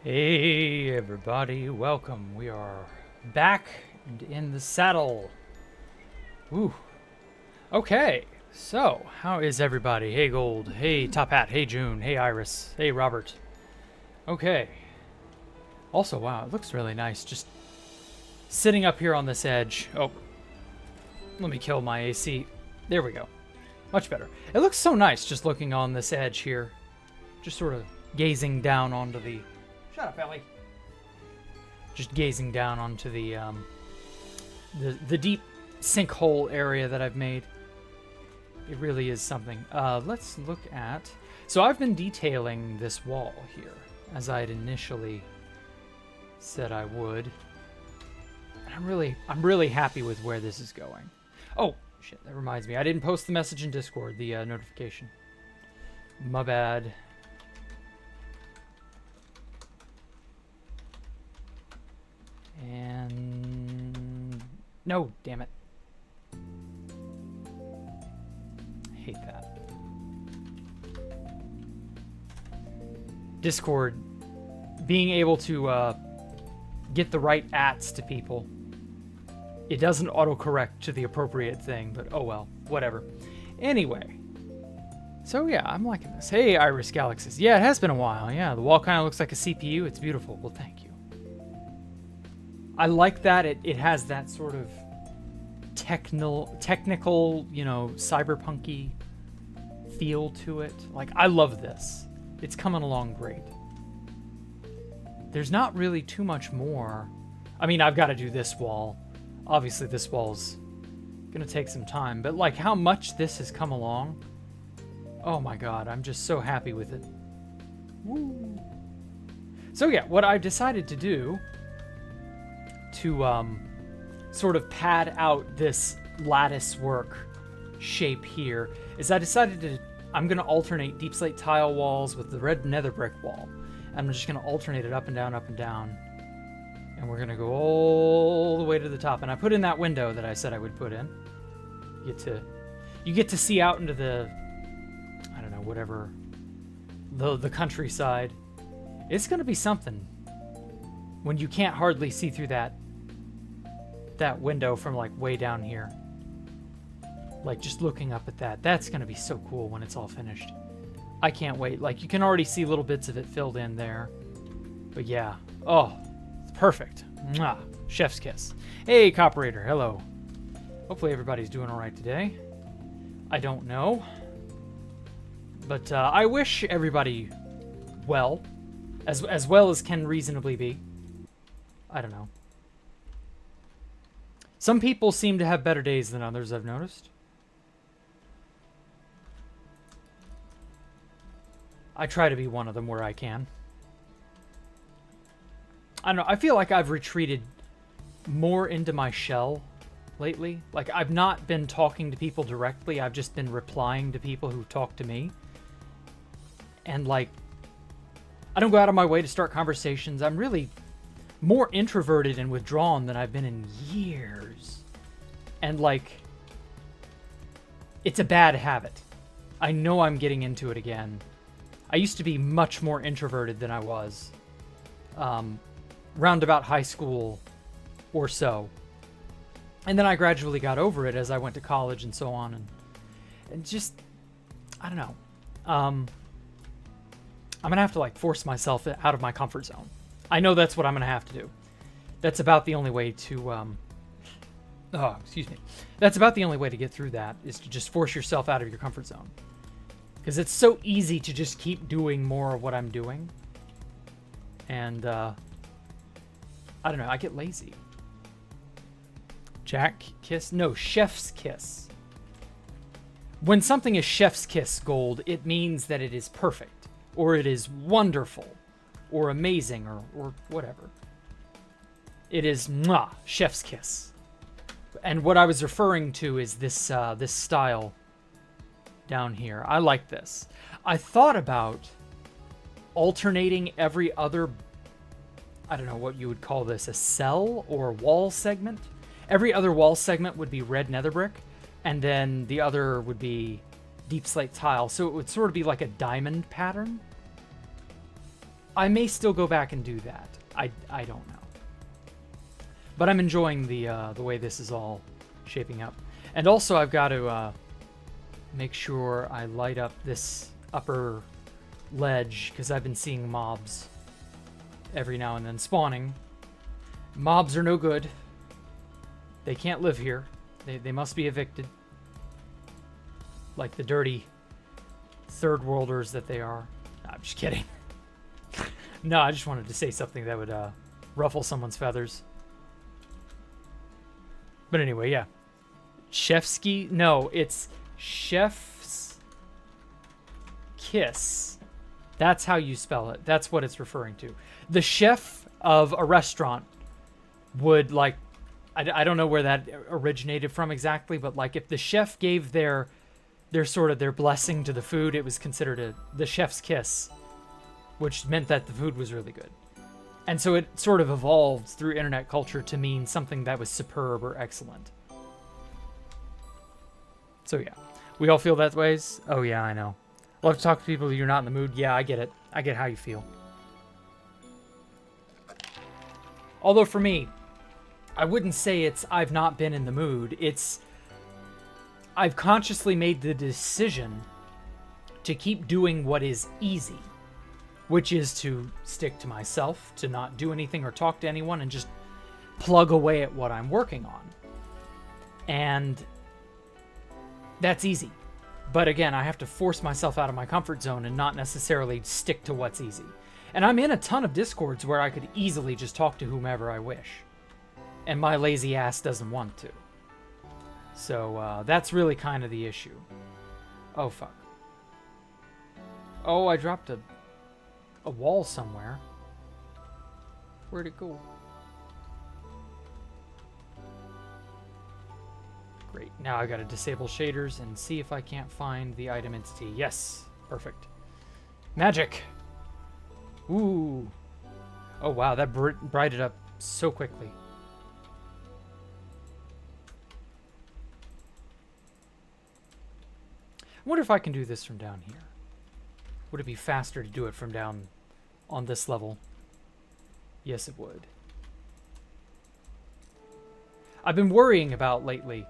Hey everybody, welcome. We are back and in the saddle. Woo. Okay, so how is everybody? Hey Gold, hey Top Hat, hey June, hey Iris, hey Robert. Okay. Also, wow, it looks really nice just sitting up here on this edge. Oh, let me kill my AC. There we go. Much better. It looks so nice just looking on this edge here. Just sort of gazing down onto the... Shut up, Ellie. Just gazing down onto the deep sinkhole area that I've made. It really is something. Let's look at... So I've been detailing this wall here, as I had initially said I would. And I'm really happy with where this is going. Oh, shit, that reminds me. I didn't post the message in Discord, the notification. My bad. And... No, damn it. I hate that. Discord, being able to get the right ats to people. It doesn't autocorrect to the appropriate thing, but oh well, whatever. Anyway. So yeah, I'm liking this. Hey, Iris Galaxies. Yeah, it has been a while. Yeah, the wall kind of looks like a CPU. It's beautiful. Well, thank you. I like that it has that sort of technical, you know, cyberpunky feel to it. Like, I love this. It's coming along great. There's not really too much more. I mean, I've got to do this wall. Obviously, this wall's going to take some time. But, like, how much this has come along. Oh, my God. I'm just so happy with it. Woo. So, yeah, what I've decided to do... to sort of pad out this lattice work shape here is I decided to I'm going to alternate deep slate tile walls with the red nether brick wall. I'm just going to alternate it up and down, and we're going to go all the way to the top. And I put in that window that I said I would put in. You get to see out into the, I don't know, whatever, the countryside. It's going to be something when you can't hardly see through that window from like way down here. Like just looking up at that. That's going to be so cool when it's all finished. I can't wait. Like you can already see little bits of it filled in there. But yeah. Oh, it's perfect. Mwah. Chef's kiss. Hey, Cooperator. Hello. Hopefully everybody's doing all right today. I don't know. But I wish everybody well. As well as can reasonably be. I don't know. Some people seem to have better days than others, I've noticed. I try to be one of them where I can. I don't know, I feel like I've retreated more into my shell lately. Like, I've not been talking to people directly, I've just been replying to people who talk to me. And, like, I don't go out of my way to start conversations. I'm really... more introverted and withdrawn than I've been in years. And like, it's a bad habit. I know I'm getting into it again. I used to be much more introverted than I was round about high school or so. And then I gradually got over it as I went to college and so on. And just, I don't know. I'm gonna have to like force myself out of my comfort zone. I know that's what I'm going to have to do. That's about the only way to, That's about the only way to get through that, is to just force yourself out of your comfort zone. Because it's so easy to just keep doing more of what I'm doing. And, I don't know, I get lazy. Jack kiss? No, chef's kiss. When something is chef's kiss gold, it means that it is perfect. Or it is wonderful. Or amazing, or whatever. It is mwah, chef's kiss. And what I was referring to is this this style down here. I like this. I thought about alternating every other, I don't know what you would call this, a cell or wall segment. Every other wall segment would be red nether brick, and then the other would be deep slate tile. So it would sort of be like a diamond pattern. I may still go back and do that. I don't know. But I'm enjoying the way this is all shaping up. And also I've got to make sure I light up this upper ledge, because I've been seeing mobs every now and then spawning. Mobs are no good. They can't live here. They must be evicted. Like the dirty third worlders that they are. No, I'm just kidding. No, I just wanted to say something that would ruffle someone's feathers. But anyway, yeah. Chefski? No, it's Chef's Kiss. That's how you spell it. That's what it's referring to. The chef of a restaurant would, like, I don't know where that originated from exactly, but like if the chef gave their sort of their blessing to the food, it was considered the chef's kiss, which meant that the food was really good. And so it sort of evolved through internet culture to mean something that was superb or excellent. So yeah, we all feel that ways. Oh yeah, I know. Love to talk to people you're not in the mood. Yeah, I get it. I get how you feel. Although for me, I wouldn't say it's I've not been in the mood. It's I've consciously made the decision to keep doing what is easy, which is to stick to myself, to not do anything or talk to anyone, and just plug away at what I'm working on. And that's easy. But again, I have to force myself out of my comfort zone and not necessarily stick to what's easy. And I'm in a ton of Discords where I could easily just talk to whomever I wish. And my lazy ass doesn't want to. So that's really kind of the issue. Oh, fuck. Oh, I dropped a wall somewhere. Where'd it go? Great. Now I gotta disable shaders and see if I can't find the item entity. Yes. Perfect. Magic. Ooh. Oh, wow. That brightened up so quickly. I wonder if I can do this from down here. Would it be faster to do it from down on this level? Yes, it would. I've been worrying about lately,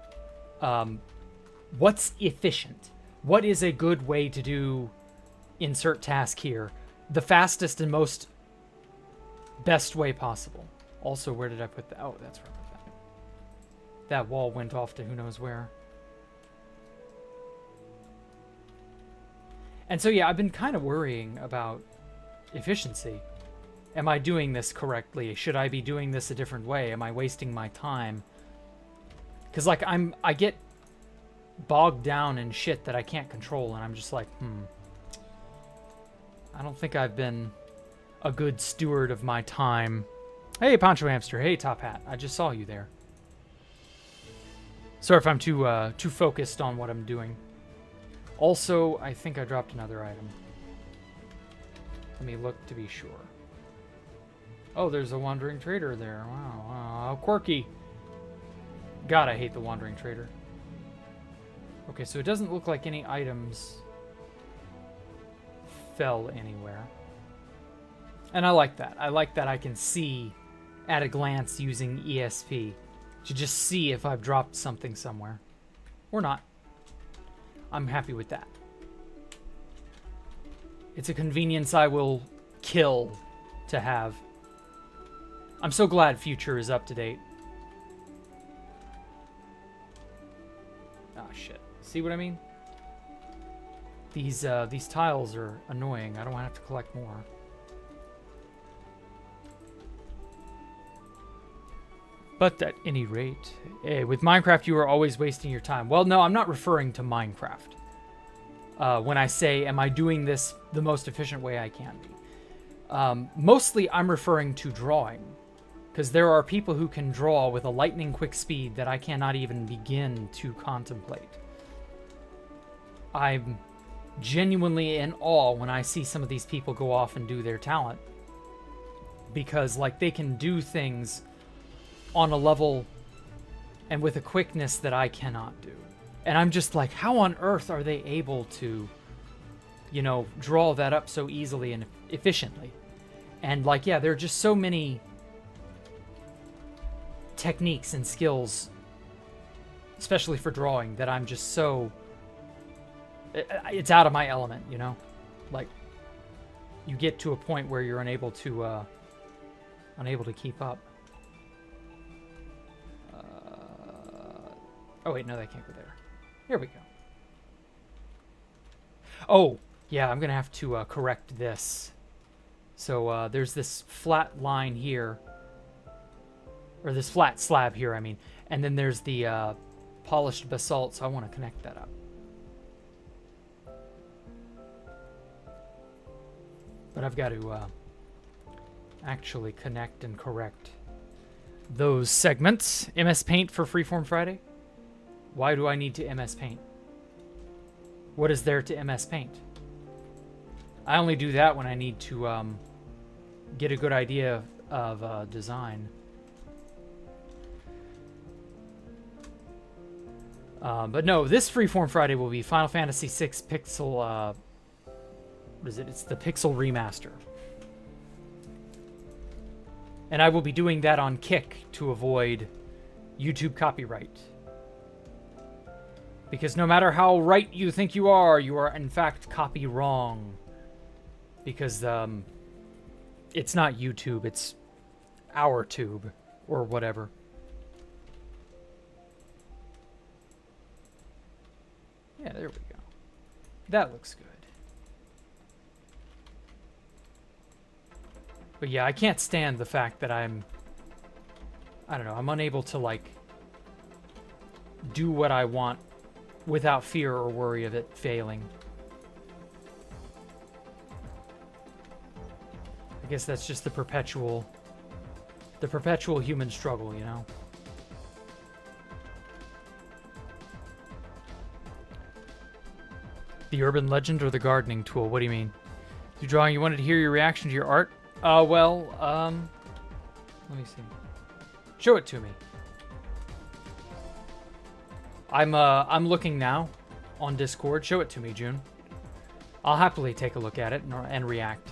what's efficient? What is a good way to do insert task here? The fastest and most best way possible. Also, where did I put that? Oh, that's where I put that. That wall went off to who knows where. And so, yeah, I've been kind of worrying about efficiency. Am I doing this correctly? Should I be doing this a different way? Am I wasting my time? Because, like, I get bogged down in shit that I can't control, and I'm just like, I don't think I've been a good steward of my time. Hey, Poncho Hamster. Hey, Top Hat. I just saw you there. Sorry if I'm too focused on what I'm doing. Also, I think I dropped another item. Let me look to be sure. Oh, there's a Wandering Trader there. Wow, how quirky. God, I hate the Wandering Trader. Okay, so it doesn't look like any items fell anywhere. And I like that. I like that I can see at a glance using ESP to just see if I've dropped something somewhere. Or not. I'm happy with that. It's a convenience I will kill to have. I'm so glad Future is up to date. Ah, shit. See what I mean? These tiles are annoying. I don't want to have to collect more. But at any rate, with Minecraft, you are always wasting your time. Well, no, I'm not referring to Minecraft. When I say, am I doing this the most efficient way I can be? Mostly, I'm referring to drawing. Because there are people who can draw with a lightning quick speed that I cannot even begin to contemplate. I'm genuinely in awe when I see some of these people go off and do their talent. Because, like, they can do things on a level and with a quickness that I cannot do. And I'm just like, how on earth are they able to, you know, draw that up so easily and efficiently? And like, yeah, there are just so many techniques and skills, especially for drawing, that I'm just so, it's out of my element, you know? Like, you get to a point where you're unable to keep up. Oh wait, no, that can't go there. Here we go. Oh, yeah, I'm gonna have to correct this. So there's this flat line here, or this flat slab here, I mean, and then there's the polished basalt, so I want to connect that up. But I've got to actually connect and correct those segments. MS Paint for Freeform Friday? Why do I need to MS Paint? What is there to MS Paint? I only do that when I need to get a good idea of design. But no, this Freeform Friday will be Final Fantasy VI Pixel... what is it? It's the Pixel Remaster. And I will be doing that on Kick to avoid YouTube copyright. Because no matter how right you think you are in fact copy wrong. Because it's not YouTube, it's our tube or whatever. Yeah, there we go. That looks good. But yeah, I can't stand the fact that I don't know, I'm unable to, like, do what I want without fear or worry of it failing. I guess that's just the perpetual human struggle, you know? The urban legend or the gardening tool? What do you mean? You're drawing, you wanted to hear your reaction to your art? Well, let me see. Show it to me. I'm looking now on Discord. Show it to me, June. I'll happily take a look at it and react.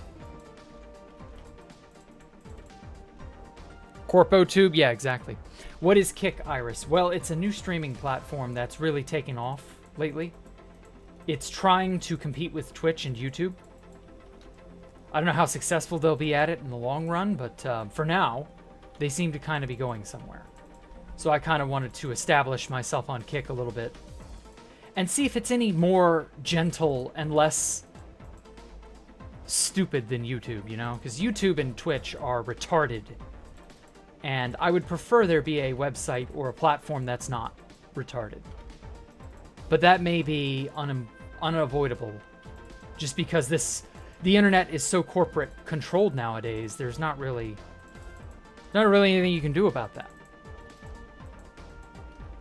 CorpoTube? Yeah, exactly. What is Kick, Iris? Well, it's a new streaming platform that's really taken off lately. It's trying to compete with Twitch and YouTube. I don't know how successful they'll be at it in the long run, but for now, they seem to kind of be going somewhere. So I kind of wanted to establish myself on Kick a little bit and see if it's any more gentle and less stupid than YouTube, you know? Because YouTube and Twitch are retarded. And I would prefer there be a website or a platform that's not retarded. But that may be unavoidable just because the internet is so corporate controlled nowadays. There's not really anything you can do about that.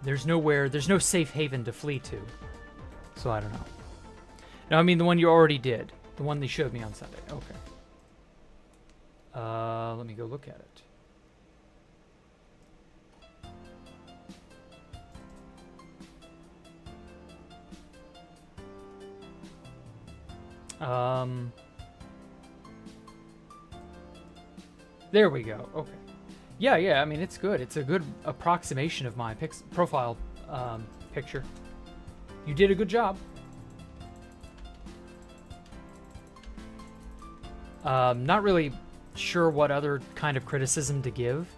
There's no safe haven to flee to. So I don't know. No, I mean the one you already did. The one they showed me on Sunday. Okay. Let me go look at it. There we go. Okay. Yeah, I mean, it's good. It's a good approximation of my profile picture. You did a good job. Not really sure what other kind of criticism to give.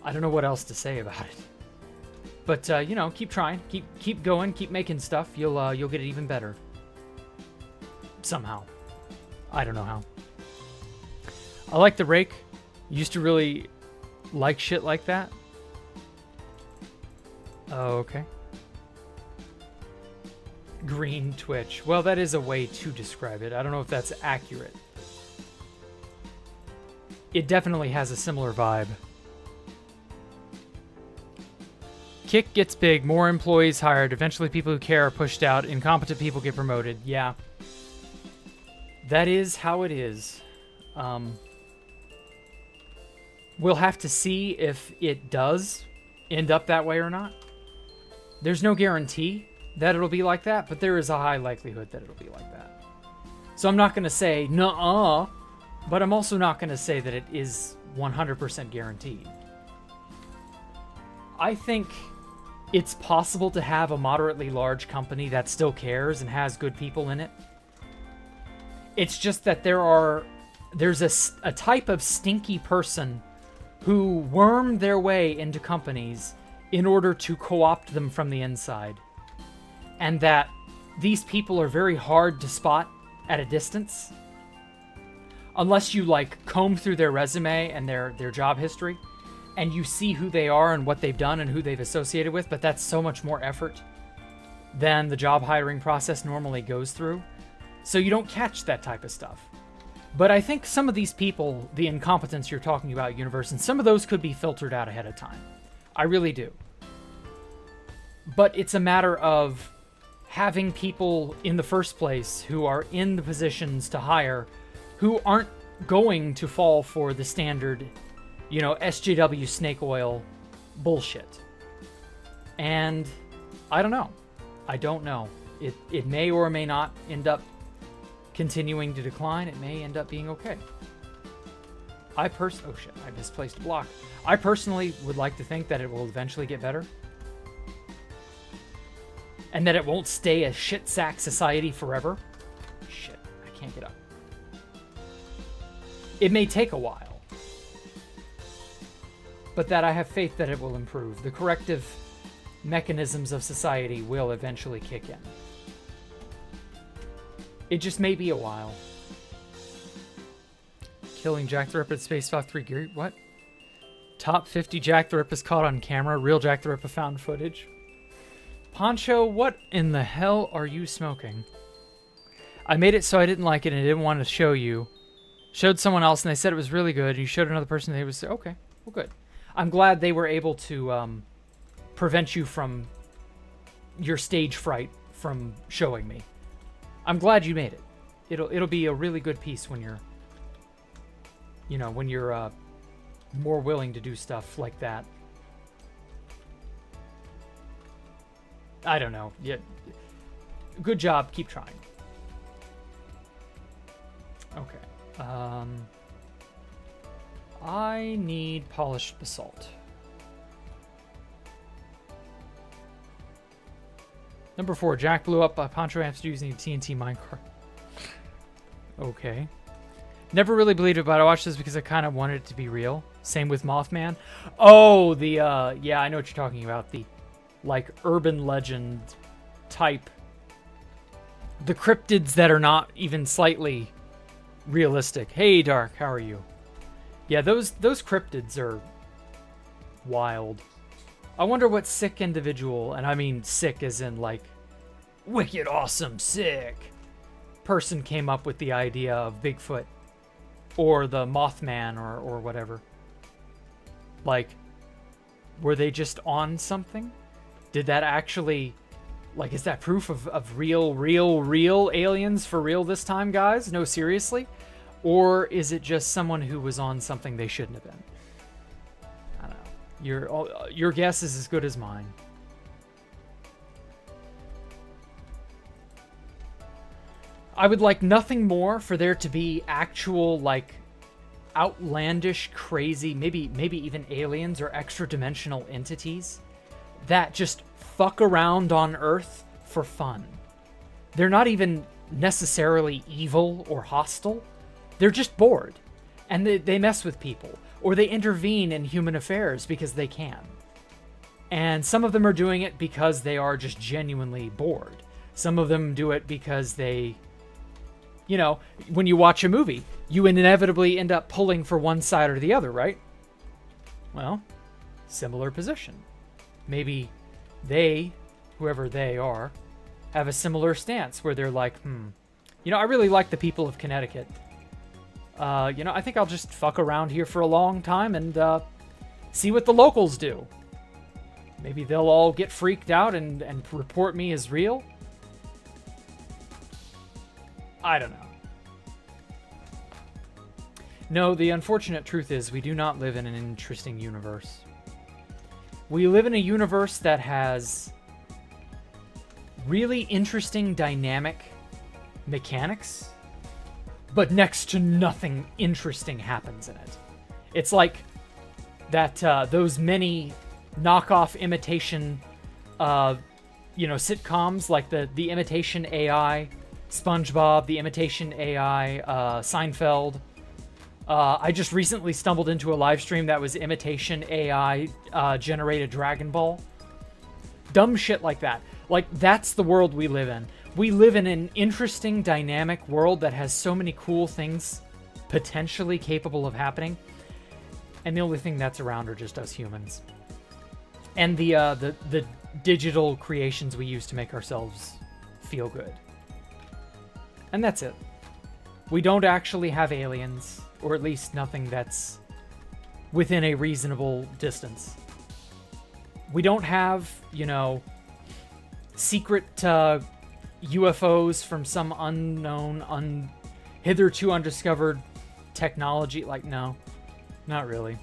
I don't know what else to say about it. But, you know, keep trying. Keep going. Keep making stuff. You'll get it even better. Somehow. I don't know how. I like the rake. Used to really like shit like that. Oh, okay. Green Twitch. Well, that is a way to describe it. I don't know if that's accurate. It definitely has a similar vibe. Kick gets big, more employees hired. Eventually people who care are pushed out. Incompetent people get promoted. Yeah. That is how it is. We'll have to see if it does end up that way or not. There's no guarantee that it'll be like that, but there is a high likelihood that it'll be like that. So I'm not going to say, nuh-uh, But I'm also not going to say that it is 100% guaranteed. I think it's possible to have a moderately large company that still cares and has good people in it. It's just that there's a type of stinky person who worm their way into companies in order to co-opt them from the inside. And that these people are very hard to spot at a distance. Unless you like comb through their resume and their job history and you see who they are and what they've done and who they've associated with, but that's so much more effort than the job hiring process normally goes through. So you don't catch that type of stuff. But I think some of these people, the incompetence you're talking about, Universe, and some of those could be filtered out ahead of time. I really do. But it's a matter of having people in the first place who are in the positions to hire who aren't going to fall for the standard, SJW snake oil bullshit. And I don't know. I don't know. It may or may not end up continuing to decline. It may end up being okay. Oh shit, I misplaced a block. I personally would like to think that it will eventually get better. And that it won't stay a shit sack society forever. Shit, I can't get up. It may take a while. But that I have faith that it will improve. The corrective mechanisms of society will eventually kick in. It just may be a while. Killing Jacktherippa at Space Fox 3 Gear. What? Top 50 Jacktherippas caught on camera. Real Jacktherippa found footage. Poncho, what in the hell are you smoking? I made it so I didn't like it and I didn't want to show you. Showed someone else and they said it was really good. You showed another person and they was okay, well good. I'm glad they were able to prevent you from your stage fright from showing me. I'm glad you made it. It'll be a really good piece when you're more willing to do stuff like that. I don't know. Yeah. Good job. Keep trying. Okay. I need polished basalt. Number 4, Jack blew up Poncho amps using a TNT minecart. Okay. Never really believed it, but I watched this because I kind of wanted it to be real. Same with Mothman. Oh, yeah, I know what you're talking about. The, urban legend type. The cryptids that are not even slightly realistic. Hey, Dark, how are you? Yeah, those cryptids are wild. I wonder what sick individual, and I mean sick as in wicked awesome sick person came up with the idea of Bigfoot or the Mothman or whatever. Were they just on something? Did that actually, is that proof of real aliens for real this time, guys? No, seriously? Or is it just someone who was on something they shouldn't have been? I don't know. Your guess is as good as mine. I would like nothing more for there to be actual, outlandish, crazy, maybe even aliens or extra-dimensional entities that just fuck around on Earth for fun. They're not even necessarily evil or hostile. They're just bored. And they mess with people. Or they intervene in human affairs because they can. And some of them are doing it because they are just genuinely bored. Some of them do it because they... when you watch a movie, you inevitably end up pulling for one side or the other, right? Well, similar position. Maybe they, whoever they are, have a similar stance where they're like, I really like the people of Connecticut. I think I'll just fuck around here for a long time and see what the locals do. Maybe they'll all get freaked out and report me as real. I don't know. No, the unfortunate truth is we do not live in an interesting universe. We live in a universe that has really interesting dynamic mechanics, but next to nothing interesting happens in it. It's like that those many knockoff imitation sitcoms, like the imitation AI SpongeBob, the imitation AI Seinfeld. I just recently stumbled into a live stream that was imitation AI generated Dragon Ball. Dumb shit like that. Like, that's the world we live in. We live in an interesting, dynamic world that has so many cool things potentially capable of happening. And the only thing that's around are just us humans. And the digital creations we use to make ourselves feel good. And that's it. We don't actually have aliens, or at least nothing that's within a reasonable distance. We don't have, secret UFOs from some unknown, hitherto undiscovered technology. Like, no, not really.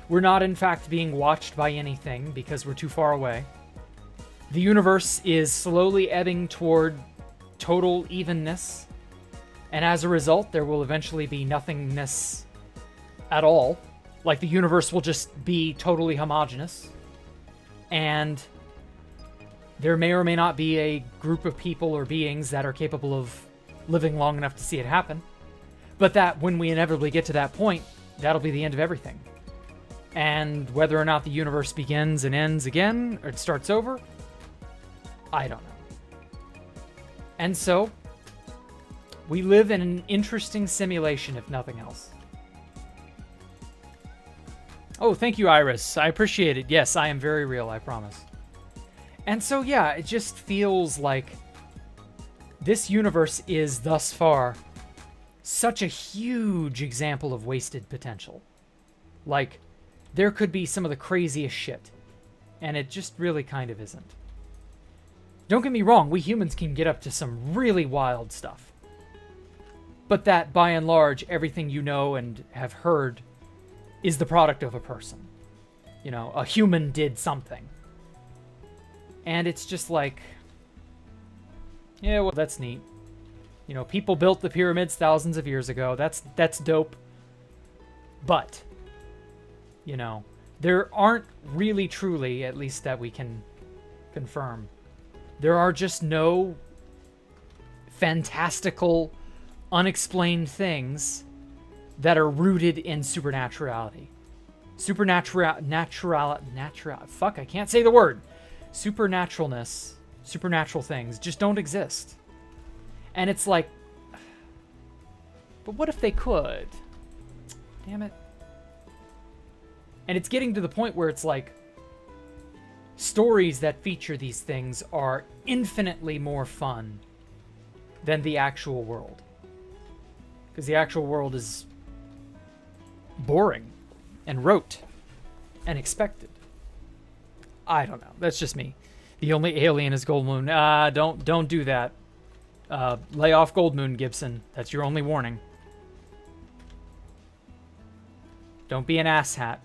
We're not, in fact, being watched by anything because we're too far away. The universe is slowly ebbing toward total evenness, and as a result, there will eventually be nothingness at all. Like, the universe will just be totally homogeneous, and there may or may not be a group of people or beings that are capable of living long enough to see it happen, but that when we inevitably get to that point, that'll be the end of everything. And whether or not the universe begins and ends again, or it starts over, I don't know. And so, we live in an interesting simulation, if nothing else. Oh, thank you, Iris. I appreciate it. Yes, I am very real, I promise. And so, yeah, it just feels like this universe is, thus far, such a huge example of wasted potential. Like, there could be some of the craziest shit, and it just really kind of isn't. Don't get me wrong, we humans can get up to some really wild stuff. But that, by and large, everything you know and have heard is the product of a person. A human did something. And it's just like, yeah, well, that's neat. People built the pyramids thousands of years ago. That's dope. But, there aren't really truly, at least that we can confirm, there are just no fantastical, unexplained things that are rooted in supernaturality. Fuck, I can't say the word. Supernaturalness, supernatural things just don't exist. And it's like, but what if they could? Damn it. And it's getting to the point where it's like, stories that feature these things are infinitely more fun than the actual world. Because the actual world is boring and rote and expected. I don't know. That's just me. The only alien is Gold Moon. Don't do that. Lay off Gold Moon, Gibson. That's your only warning. Don't be an asshat.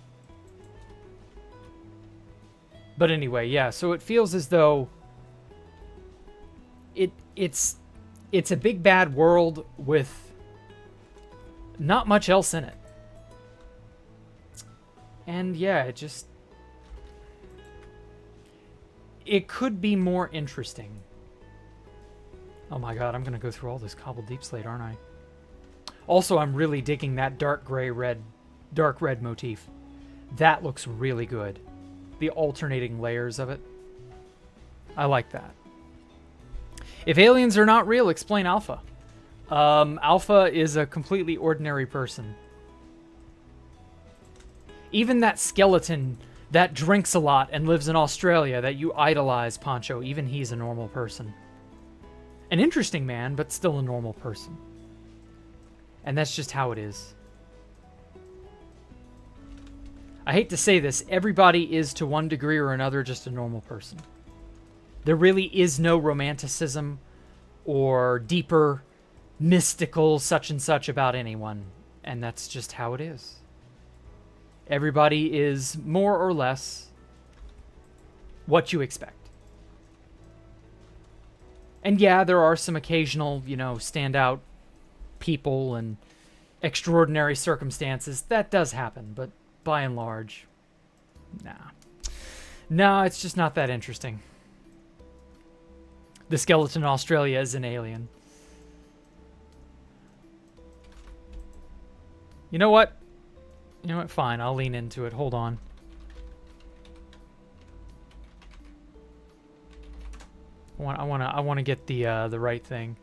But anyway, yeah. So it feels as though it's a big bad world with not much else in it. And yeah, it could be more interesting. Oh my god, I'm gonna go through all this cobbled deep slate, aren't I? Also, I'm really digging that dark red motif. That looks really good. The alternating layers of it. I like that. If aliens are not real, explain Alpha. Alpha is a completely ordinary person. Even that skeleton that drinks a lot and lives in Australia that you idolize, Poncho, even he's a normal person. An interesting man, but still a normal person. And that's just how it is. I hate to say this, everybody is to one degree or another just a normal person. There really is no romanticism or deeper mystical such and such about anyone. And that's just how it is. Everybody is more or less what you expect. And yeah, there are some occasional, standout people and extraordinary circumstances, that does happen. But by and large, nah. No, it's just not that interesting. The skeleton in Australia is an alien. You know what? You know what? Fine, I'll lean into it. Hold on. I want to get the right thing.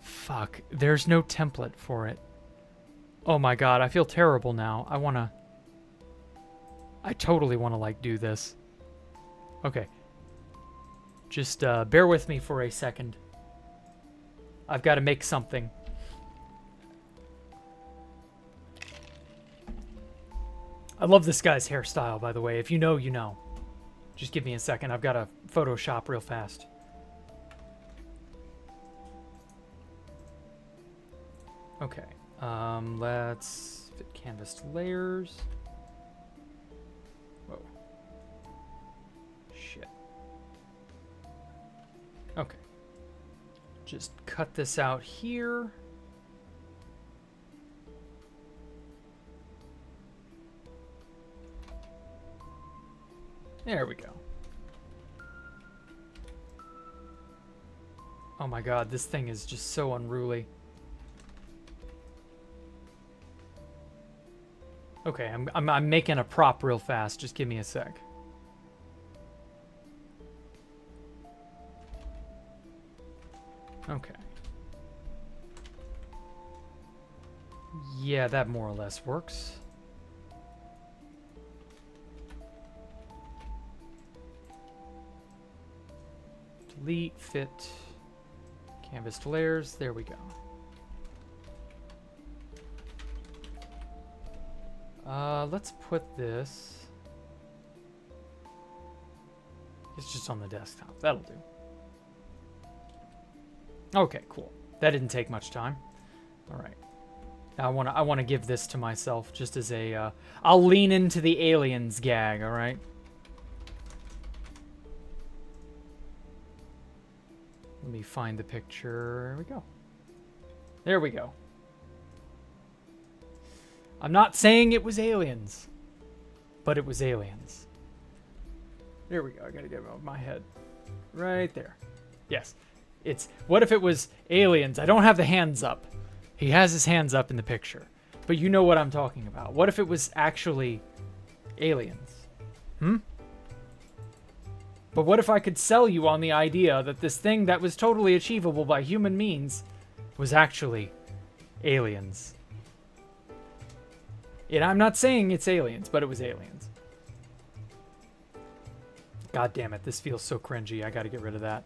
Fuck. There's no template for it. Oh my god, I feel terrible now. I totally want to like do this. Okay. Just bear with me for a second. I've got to make something. I love this guy's hairstyle, by the way. If you know, you know. Just give me a second. I've got to Photoshop real fast. Okay. Let's fit canvas to layers. Whoa. Shit. Okay. Just cut this out here. There we go. Oh my god, this thing is just so unruly. Okay, I'm making a prop real fast. Just give me a sec. Okay. Yeah, that more or less works. Delete, fit, canvas to layers. There we go. Let's put this. It's just on the desktop. That'll do. Okay, cool. That didn't take much time. All right. Now I want to give this to myself just as a. I'll lean into the aliens gag. All right. Let me find the picture. There we go. There we go. I'm not saying it was aliens, but it was aliens. There we go. I gotta get it out of my head. Right there. Yes. It's, what if it was aliens? I don't have the hands up. He has his hands up in the picture. But you know what I'm talking about. What if it was actually aliens? But what if I could sell you on the idea that this thing that was totally achievable by human means was actually aliens? And I'm not saying it's aliens, but it was aliens. God damn it, this feels so cringy. I gotta get rid of that.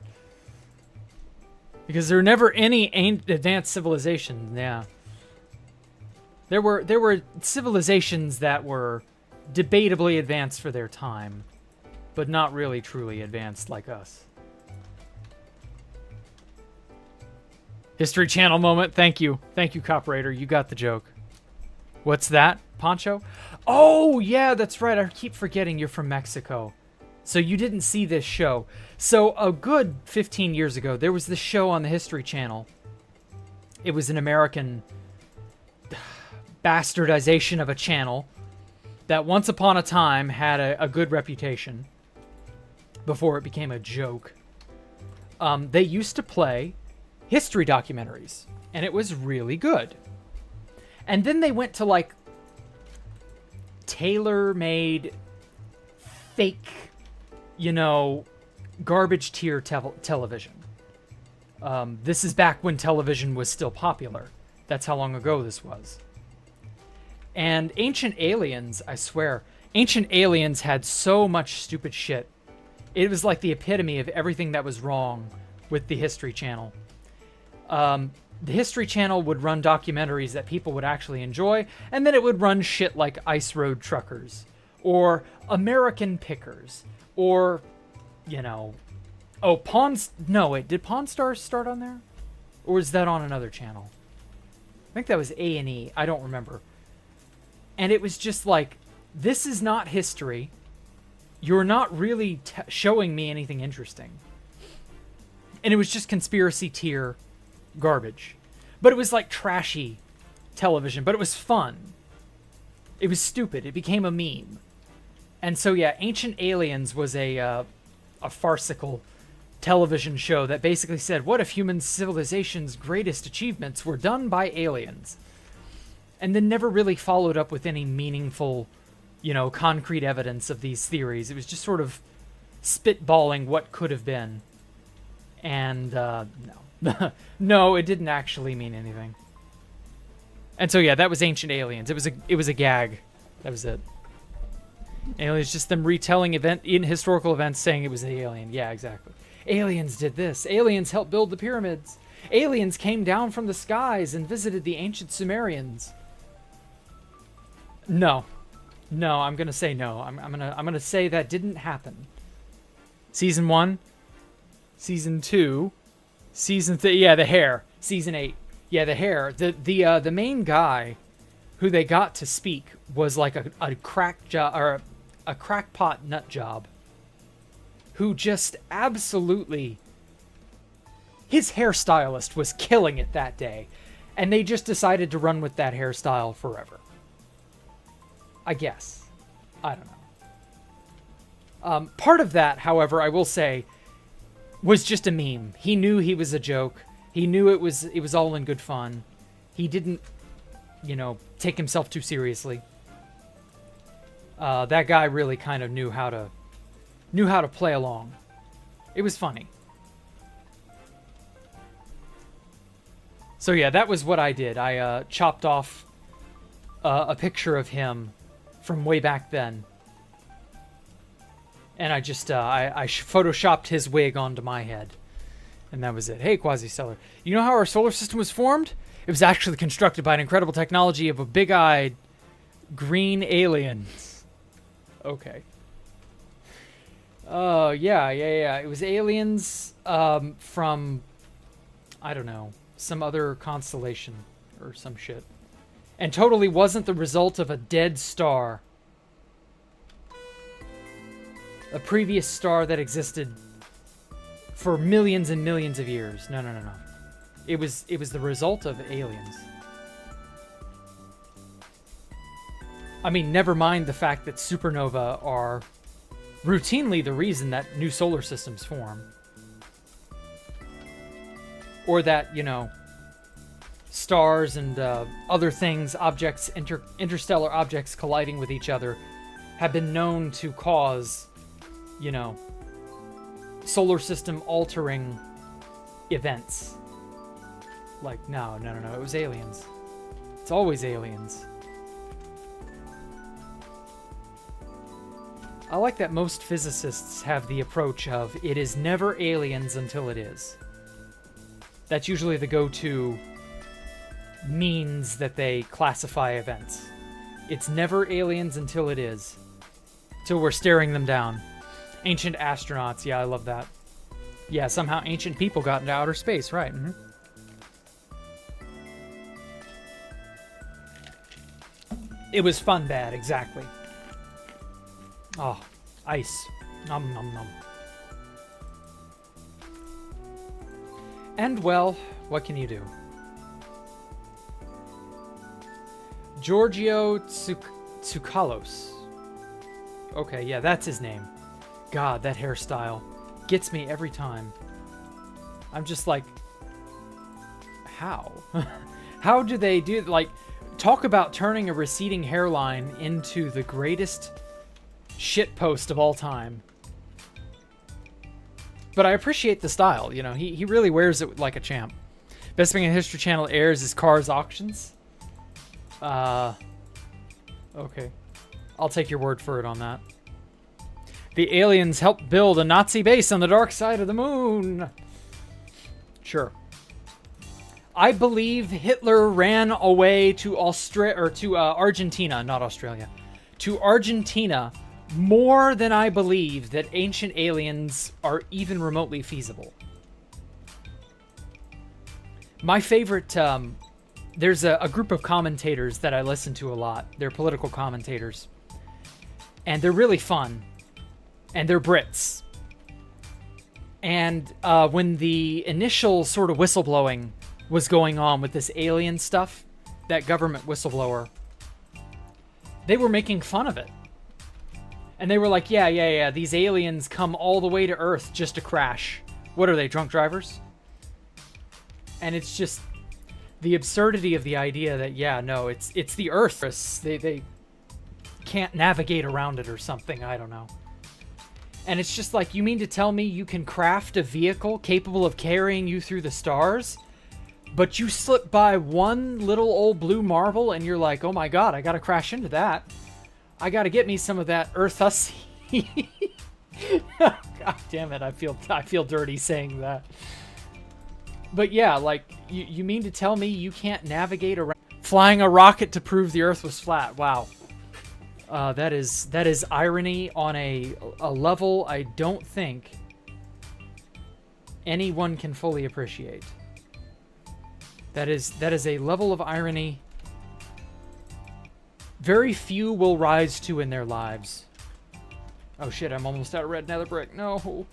Because there were never any advanced civilizations, yeah. There were civilizations that were debatably advanced for their time, but not really truly advanced like us. History Channel moment, thank you. Thank you, Coperator, you got the joke. What's that, Poncho? Oh, yeah, that's right, I keep forgetting you're from Mexico. So you didn't see this show. So a good 15 years ago, there was this show on the History Channel. It was an American bastardization of a channel that once upon a time had a good reputation before it became a joke. They used to play history documentaries, and it was really good. And then they went to like tailor-made fake, you know, garbage tier television. This is back when television was still popular. That's how long ago this was. And Ancient Aliens, I swear, Ancient Aliens had so much stupid shit. It was like the epitome of everything that was wrong with the History Channel. The History Channel would run documentaries that people would actually enjoy, and then it would run shit like Ice Road Truckers, or American Pickers, or, you know, oh, no, wait, did Pawn Stars start on there? Or was that on another channel? I think that was A&E, I don't remember. And it was just like, this is not history. You're not really showing me anything interesting. And it was just conspiracy tier garbage. But it was like trashy television, but it was fun. It was stupid. It became a meme. And so, yeah, Ancient Aliens was a farcical television show that basically said, what if human civilization's greatest achievements were done by aliens? And then never really followed up with any meaningful, concrete evidence of these theories. It was just sort of spitballing what could have been. And, no. No, it didn't actually mean anything. And so, yeah, that was Ancient Aliens. It was a gag. That was it. Aliens, just them retelling historical events saying it was the alien. Yeah, exactly. Aliens did this. Aliens helped build the pyramids. Aliens came down from the skies and visited the ancient Sumerians. No, I'm gonna say no. I'm gonna say that didn't happen. Season 1, Season 2, Season 3. Yeah, the hair. Season 8. Yeah, the hair. The main guy who they got to speak was like a crack job or a crackpot nut job who just absolutely, his hairstylist was killing it that day, and they just decided to run with that hairstyle forever. I guess. I don't know. Part of that, however, I will say, was just a meme. He knew he was a joke. He knew it was all in good fun. He didn't, take himself too seriously. That guy really kind of knew how to play along. It was funny. So yeah, that was what I did. I chopped off a picture of him from way back then. And I just, I photoshopped his wig onto my head. And that was it. Hey, Quasi-Stellar. You know how our solar system was formed? It was actually constructed by an incredible technology of a big-eyed green aliens. Okay. Oh, yeah. It was aliens from, I don't know, some other constellation or some shit. And totally wasn't the result of a dead star. A previous star that existed for millions and millions of years. No. It was the result of aliens. I mean, never mind the fact that supernova are routinely the reason that new solar systems form. Or that, stars and other things, objects, interstellar objects colliding with each other have been known to cause, solar system altering events. Like, no. It was aliens. It's always aliens. I like that most physicists have the approach of, it is never aliens until it is. That's usually the go-to means that they classify events. It's never aliens until it is. Till we're staring them down. Ancient astronauts, yeah, I love that. Yeah, somehow ancient people got into outer space, right. Mm-hmm. It was fun bad, exactly. Oh, ice. Nom nom nom. And well, what can you do? Giorgio Tsoukalos. Okay, yeah, that's his name. God, that hairstyle gets me every time. I'm just like, how? How do they do, talk about turning a receding hairline into the greatest shitpost of all time. But I appreciate the style, he really wears it like a champ. Best thing in History Channel airs is Cars Auctions. Okay. I'll take your word for it on that. The aliens helped build a Nazi base on the dark side of the moon. Sure. I believe Hitler ran away to Argentina, not Australia. To Argentina more than I believe that ancient aliens are even remotely feasible. My favorite, there's a group of commentators that I listen to a lot. They're political commentators. And they're really fun. And they're Brits. And when the initial sort of whistleblowing was going on with this alien stuff, that government whistleblower, they were making fun of it. And they were like, yeah, these aliens come all the way to Earth just to crash. What are they, drunk drivers? And it's just the absurdity of the idea that, yeah, no, it's the Earth. They can't navigate around it or something, I don't know. And it's just like, you mean to tell me you can craft a vehicle capable of carrying you through the stars, but you slip by one little old blue marble and you're like, oh my god, I gotta crash into that. I gotta get me some of that Earth hussy. God damn it, I feel dirty saying that. But yeah, like, you mean to tell me you can't navigate around flying a rocket to prove the Earth was flat? Wow. That is irony on a level I don't think anyone can fully appreciate. That is a level of irony very few will rise to in their lives. Oh shit, I'm almost out of red nether brick. No.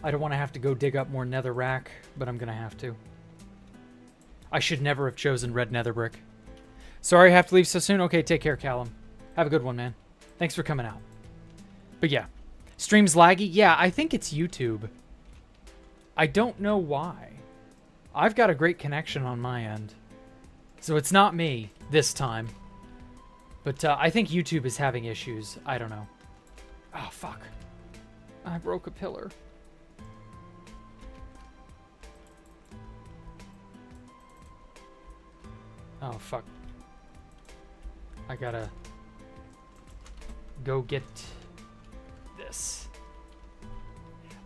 I don't want to have to go dig up more nether rack, but I'm gonna have to. I should never have chosen red nether brick. Sorry I have to leave so soon. Okay, take care, Callum. Have a good one, man. Thanks for coming out. But yeah. Stream's laggy? Yeah, I think it's YouTube. I don't know why. I've got a great connection on my end. So it's not me this time. But I think YouTube is having issues. I don't know. Oh, fuck. I broke a pillar. Oh, fuck. I gotta go get this.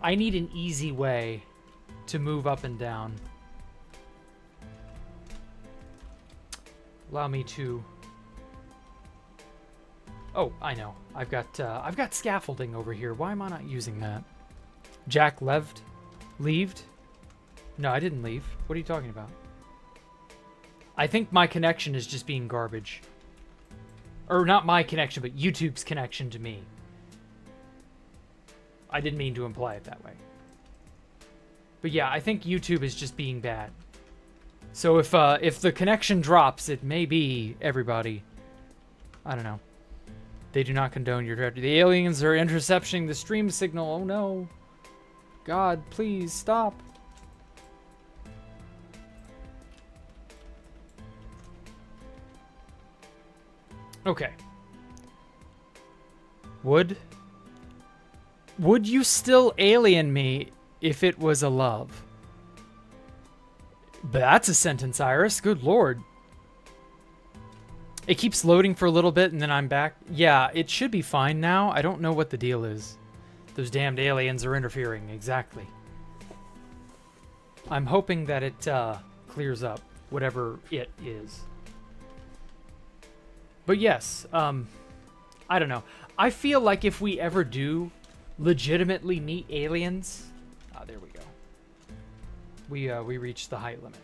I need an easy way to move up and down. Allow me to... Oh, I know. I've got scaffolding over here. Why am I not using that? Jack left? Leaved? No, I didn't leave. What are you talking about? I think my connection is just being garbage. Or not my connection, but YouTube's connection to me. I didn't mean to imply it that way. But yeah, I think YouTube is just being bad. So if the connection drops, it may be everybody. I don't know. They do not condone your tragedy. The aliens are intercepting the stream signal. Oh no. God, please stop. Okay. Would you still alien me if it was a love? But that's a sentence, Iris. Good lord. It keeps loading for a little bit and then I'm back. Yeah, it should be fine now. I don't know what the deal is. Those damned aliens are interfering. Exactly. I'm hoping that it clears up, whatever it is. But yes, I don't know. I feel like if we ever do legitimately meet aliens... Ah, there we go. We reached the height limit.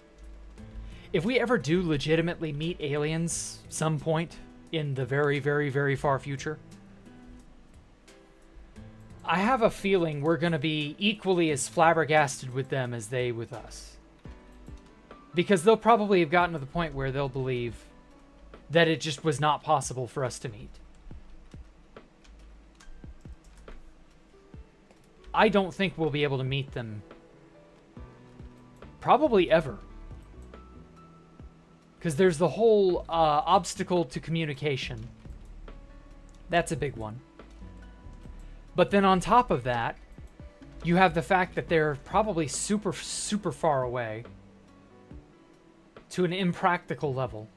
If we ever do legitimately meet aliens some point in the very, very, very far future, I have a feeling we're going to be equally as flabbergasted with them as they with us. Because they'll probably have gotten to the point where they'll believe that it just was not possible for us to meet. I don't think we'll be able to meet them probably ever. Because there's the whole obstacle to communication. That's a big one. But then on top of that, you have the fact that they're probably super, super far away to an impractical level.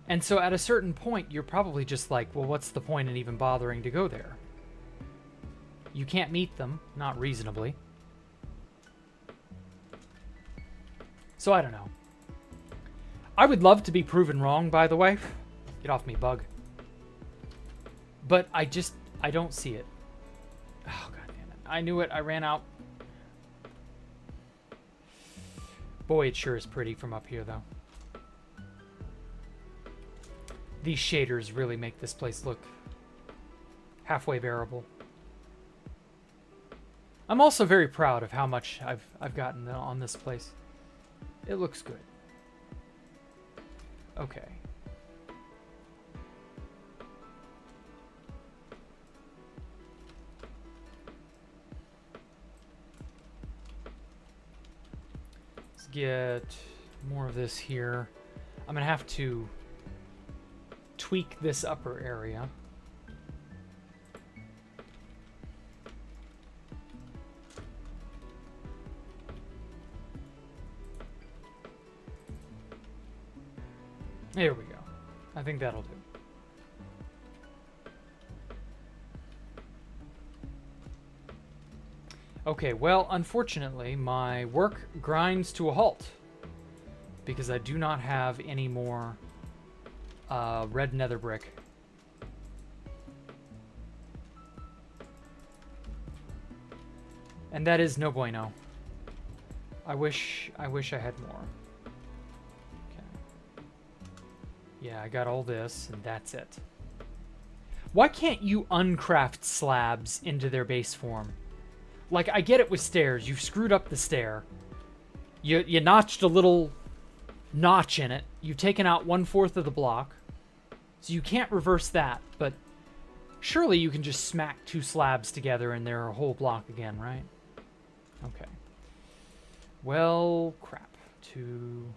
And so at a certain point, you're probably just like, well, what's the point in even bothering to go there? You can't meet them, not reasonably. So I don't know. I would love to be proven wrong, by the way. Get off me, bug. But I don't see it. Oh, god damn it. I knew it. I ran out. Boy, it sure is pretty from up here, though. These shaders really make this place look halfway bearable. I'm also very proud of how much I've gotten on this place. It looks good. Okay. Let's get more of this here. I'm gonna have to tweak this upper area. There we go. I think that'll do. Okay, well, unfortunately, my work grinds to a halt because I do not have any more red nether brick. And that is no bueno. I wish I had more. Yeah, I got all this, and that's it. Why can't you uncraft slabs into their base form? Like, I get it with stairs. You've screwed up the stair. You notched a little notch in it. You've taken out 1/4 of the block. So you can't reverse that, but surely you can just smack 2 slabs together and they're a whole block again, right? Okay. Well, crap. 2...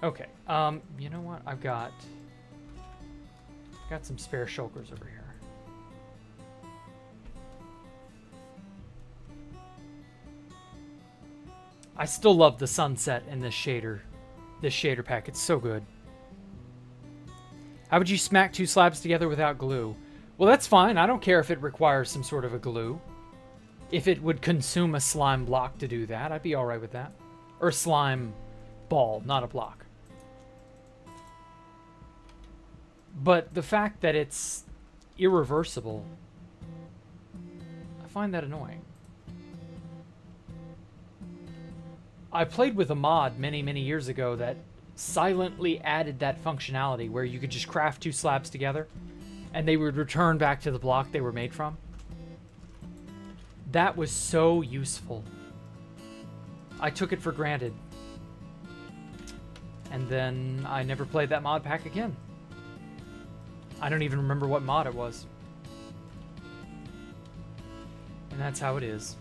Okay, you know what? I've got some spare shulkers over here. I still love the sunset in this shader pack. It's so good. How would you smack 2 slabs together without glue? Well, that's fine. I don't care if it requires some sort of a glue. If it would consume a slime block to do that, I'd be all right with that. Or slime ball, not a block. But the fact that it's irreversible, I find that annoying. I played with a mod many, many years ago that silently added that functionality where you could just craft 2 slabs together and they would return back to the block they were made from. That was so useful. I took it for granted. And then I never played that mod pack again. I don't even remember what mod it was. And that's how it is.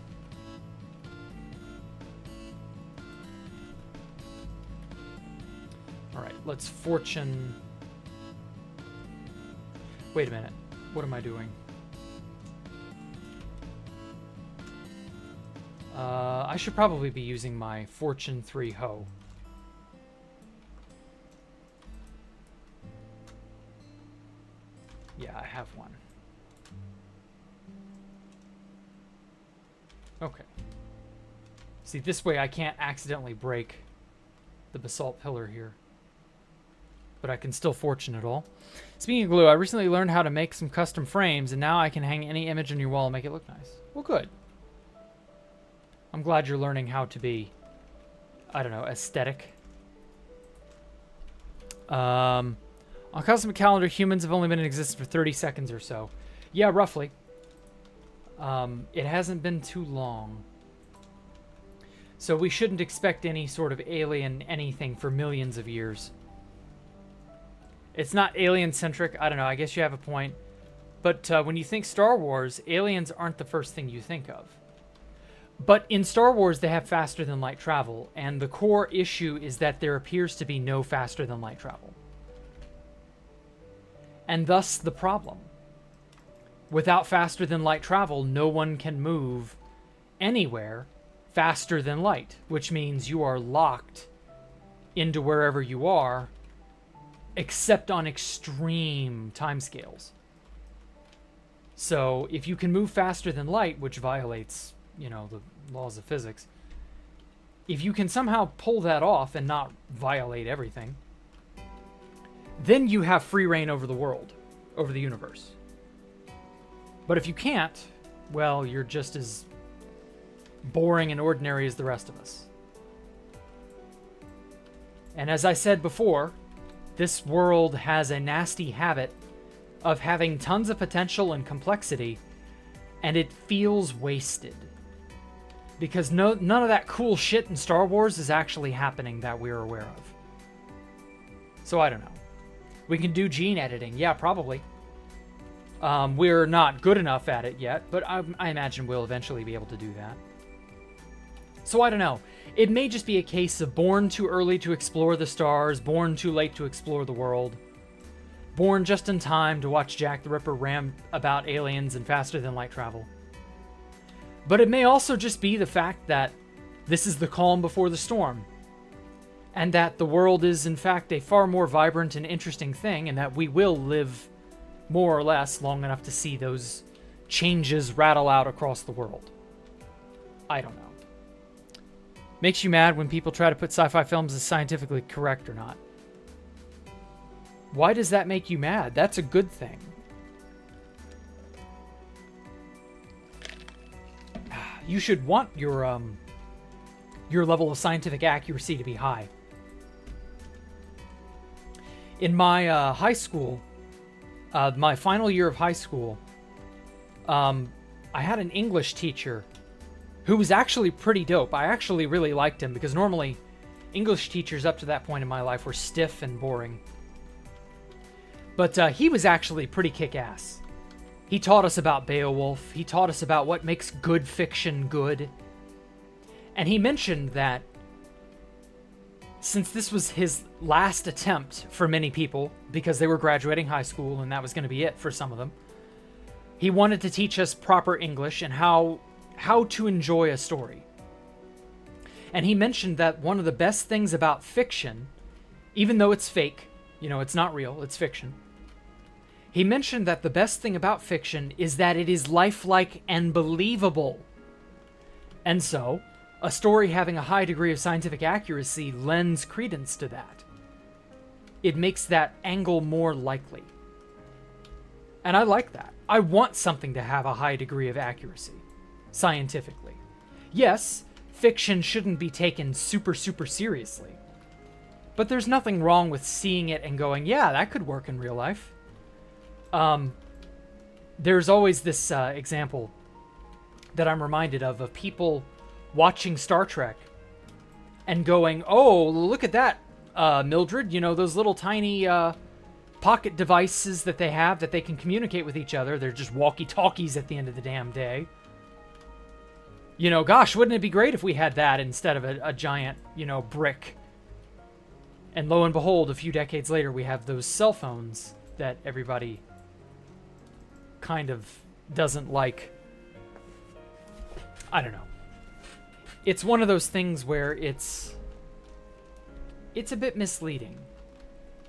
Alright, let's fortune... Wait a minute. What am I doing? I should probably be using my Fortune 3 hoe. Yeah, I have one. Okay. See, this way I can't accidentally break the basalt pillar here. But I can still fortune it all. Speaking of glue, I recently learned how to make some custom frames, and now I can hang any image on your wall and make it look nice. Well, good. I'm glad you're learning how to be, I don't know, aesthetic. On Cosmic Calendar, humans have only been in existence for 30 seconds or so. Yeah, roughly. It hasn't been too long. So we shouldn't expect any sort of alien anything for millions of years. It's not alien-centric. I don't know. I guess you have a point. But when you think Star Wars, aliens aren't the first thing you think of. But in Star Wars, they have faster-than-light travel. And the core issue is that there appears to be no faster-than-light travel. And thus the problem. Without faster-than-light travel, no one can move anywhere faster than light, which means you are locked into wherever you are, except on extreme timescales. So if you can move faster than light, which violates, you know, the laws of physics, if you can somehow pull that off and not violate everything, then you have free reign over the world, over the universe. But if you can't, well, you're just as boring and ordinary as the rest of us. And as I said before, this world has a nasty habit of having tons of potential and complexity, and it feels wasted. Because none of that cool shit in Star Wars is actually happening that we're aware of. So I don't know. We can do gene editing. Yeah, probably. We're not good enough at it yet, but I imagine we'll eventually be able to do that. So I don't know. It may just be a case of born too early to explore the stars, born too late to explore the world, born just in time to watch Jacktherippa ram about aliens and faster than light travel. But it may also just be the fact that this is the calm before the storm, and that the world is in fact a far more vibrant and interesting thing, and that we will live more or less long enough to see those changes rattle out across the world. I don't know. Makes you mad when people try to put sci-fi films as scientifically correct or not. Why does that make you mad? That's a good thing. You should want your level of scientific accuracy to be high. In my high school, my final year of high school, I had an English teacher who was actually pretty dope. I actually really liked him because normally English teachers up to that point in my life were stiff and boring. But he was actually pretty kick-ass. He taught us about Beowulf. He taught us about what makes good fiction good. And he mentioned that since this was his last attempt for many people, because they were graduating high school and that was going to be it for some of them, he wanted to teach us proper English and how to enjoy a story. And he mentioned that one of the best things about fiction, even though it's fake, it's not real, it's fiction. He mentioned that the best thing about fiction is that it is lifelike and believable. And so, a story having a high degree of scientific accuracy lends credence to that. It makes that angle more likely. And I like that. I want something to have a high degree of accuracy, scientifically. Yes, fiction shouldn't be taken super, super seriously. But there's nothing wrong with seeing it and going, yeah, that could work in real life. There's always this example that I'm reminded of people watching Star Trek and going, oh, look at that, Mildred, those little tiny pocket devices that they have that they can communicate with each other. They're just walkie-talkies at the end of the damn day. Gosh, wouldn't it be great if we had that instead of a giant, brick? And lo and behold, a few decades later, we have those cell phones that everybody kind of doesn't like. I don't know. It's one of those things where it's a bit misleading.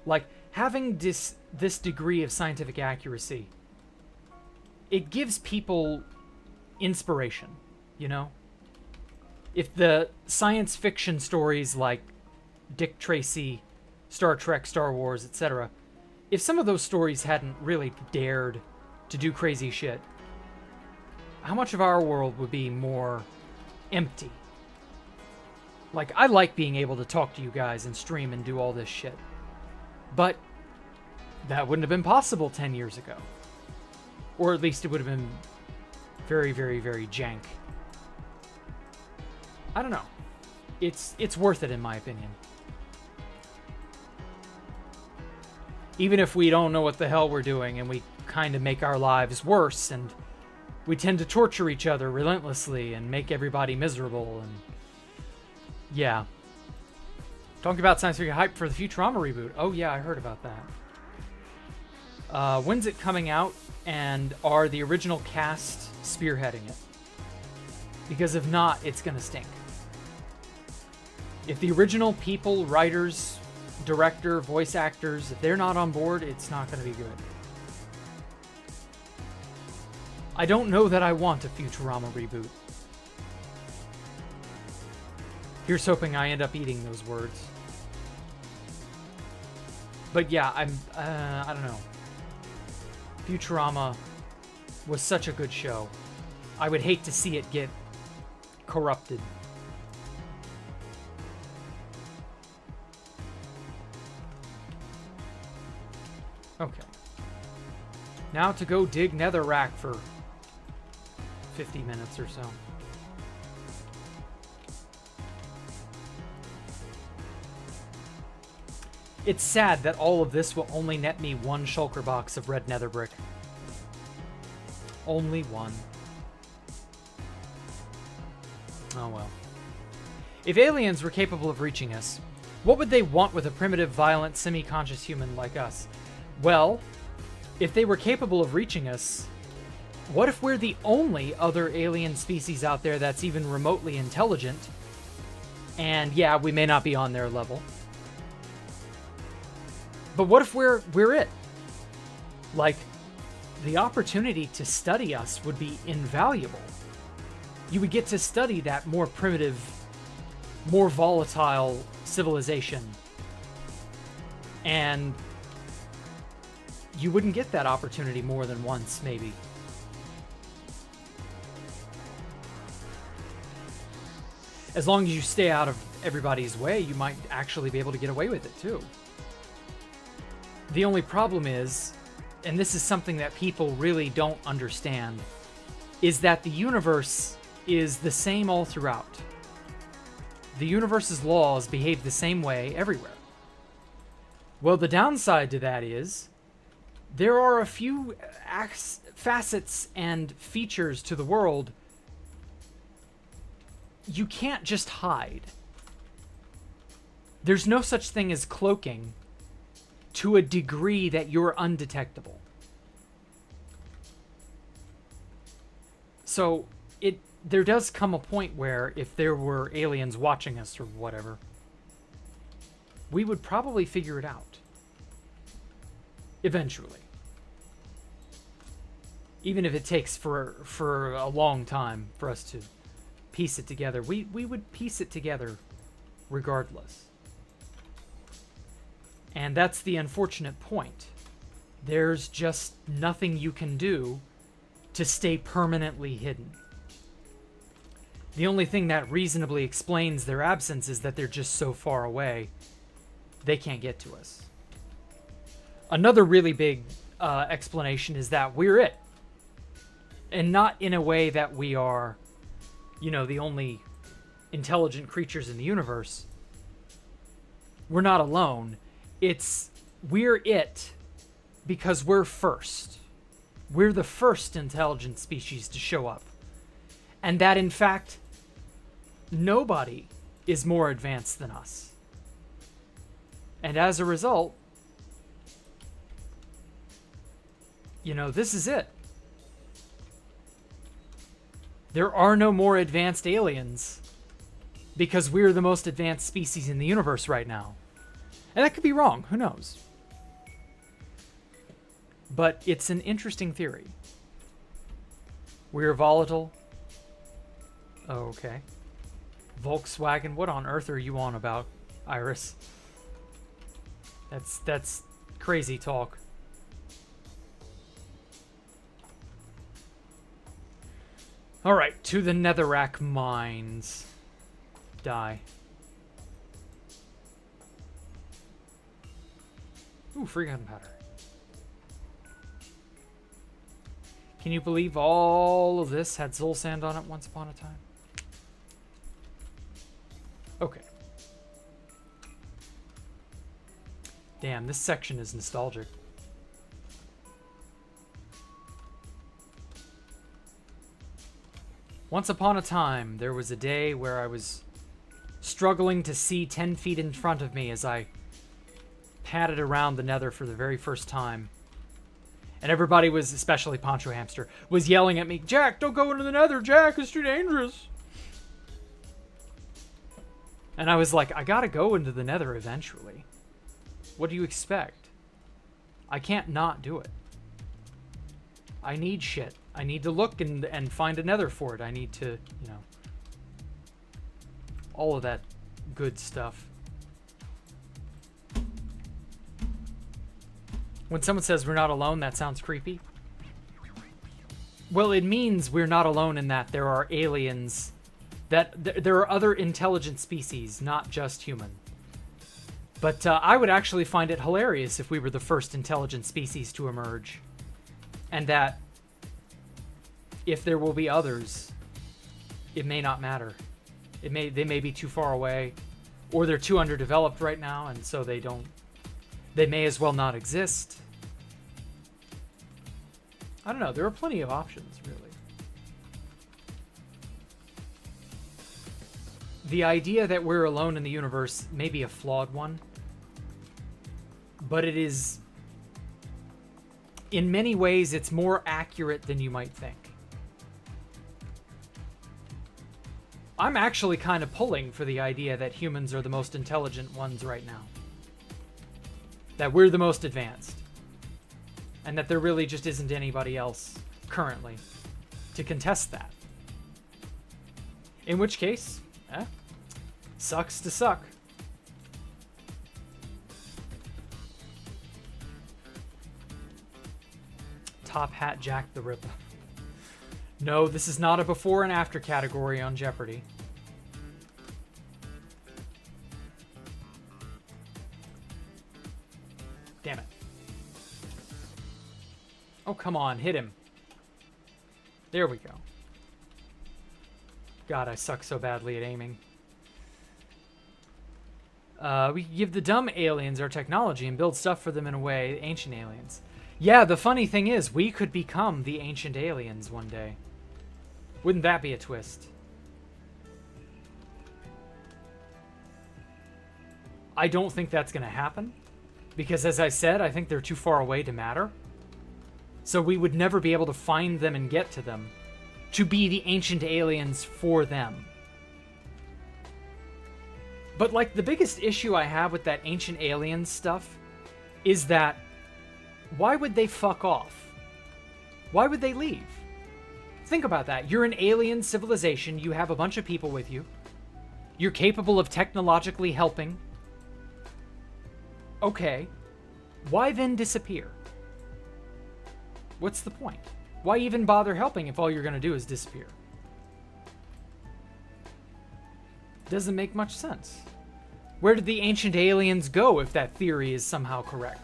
Like, having this degree of scientific accuracy, it gives people inspiration, If the science fiction stories like Dick Tracy, Star Trek, Star Wars, etc., if some of those stories hadn't really dared to do crazy shit, how much of our world would be more empty? Like, I like being able to talk to you guys and stream and do all this shit. But that wouldn't have been possible 10 years ago. Or at least it would have been very, very, very jank. I don't know. It's worth it in my opinion. Even if we don't know what the hell we're doing and we kind of make our lives worse and we tend to torture each other relentlessly and make everybody miserable and yeah. Talking about science fiction hype for the Futurama reboot. Oh yeah, I heard about that. When's it coming out and are the original cast spearheading it? Because if not, it's gonna stink. If the original people, writers, director, voice actors, if they're not on board, it's not going to be good. I don't know that I want a Futurama reboot. Here's hoping I end up eating those words. But yeah, I don't know. Futurama was such a good show. I would hate to see it get corrupted. Okay. Now to go dig netherrack for 50 minutes or so. It's sad that all of this will only net me one shulker box of red nether brick. Only one. Oh well. If aliens were capable of reaching us, what would they want with a primitive, violent, semi-conscious human like us? Well, if they were capable of reaching us, what if we're the only other alien species out there that's even remotely intelligent? And yeah, we may not be on their level. But what if we're it? Like, the opportunity to study us would be invaluable. You would get to study that more primitive, more volatile civilization. And you wouldn't get that opportunity more than once, maybe. As long as you stay out of everybody's way, you might actually be able to get away with it, too. The only problem is, and this is something that people really don't understand, is that the universe is the same all throughout. The universe's laws behave the same way everywhere. Well, the downside to that is there are a few facets and features to the world you can't just hide. There's no such thing as cloaking to a degree that you're undetectable. So there does come a point where if there were aliens watching us or whatever, we would probably figure it out. Eventually. Even if it takes for a long time for us to piece it together, we would piece it together regardless. And that's the unfortunate point. There's just nothing you can do to stay permanently hidden. The only thing that reasonably explains their absence is that they're just so far away, they can't get to us. Another really big explanation is that we're it. And not in a way that we are, the only intelligent creatures in the universe. We're not alone. We're it because we're first. We're the first intelligent species to show up. And that, in fact, nobody is more advanced than us. And as a result, this is it. There are no more advanced aliens because we're the most advanced species in the universe right now. And that could be wrong. Who knows? But it's an interesting theory. We're volatile. Okay. Volkswagen. What on earth are you on about, Iris? That's crazy talk. All right, to the netherrack mines. Die. Ooh, free gunpowder. Can you believe all of this had soul sand on it once upon a time? Okay. Damn, this section is nostalgic. Once upon a time, there was a day where I was struggling to see 10 feet in front of me as I padded around the nether for the very first time. And everybody was, especially Poncho Hamster, was yelling at me, "Jack, don't go into the nether, Jack, it's too dangerous." And I was like, I gotta go into the nether eventually. What do you expect? I can't not do it. I need shit. I need to look and find a nether for it. I need to, all of that good stuff. When someone says we're not alone, that sounds creepy. Well, it means we're not alone in that there are aliens, that there are other intelligent species, not just human. But I would actually find it hilarious if we were the first intelligent species to emerge. And that if there will be others, it may not matter. They may be too far away, or they're too underdeveloped right now, and so they may as well not exist. I don't know. There are plenty of options, really. The idea that we're alone in the universe may be a flawed one, but it is, in many ways, it's more accurate than you might think. I'm actually kind of pulling for the idea that humans are the most intelligent ones right now. That we're the most advanced. And that there really just isn't anybody else currently to contest that. In which case, sucks to suck. Top hat Jacktherippa. No, this is not a before and after category on Jeopardy. Damn it. Oh, come on, hit him. There we go. God, I suck so badly at aiming. We can give the dumb aliens our technology and build stuff for them in a way, ancient aliens. Yeah, the funny thing is, we could become the ancient aliens one day. Wouldn't that be a twist? I don't think that's going to happen. Because as I said, I think they're too far away to matter. So we would never be able to find them and get to them. To be the ancient aliens for them. But like the biggest issue I have with that ancient aliens stuff is that why would they fuck off? Why would they leave? Think about that. You're an alien civilization. You have a bunch of people with you. You're capable of technologically helping. Okay. Why then disappear? What's the point? Why even bother helping if all you're going to do is disappear? Doesn't make much sense. Where did the ancient aliens go if that theory is somehow correct?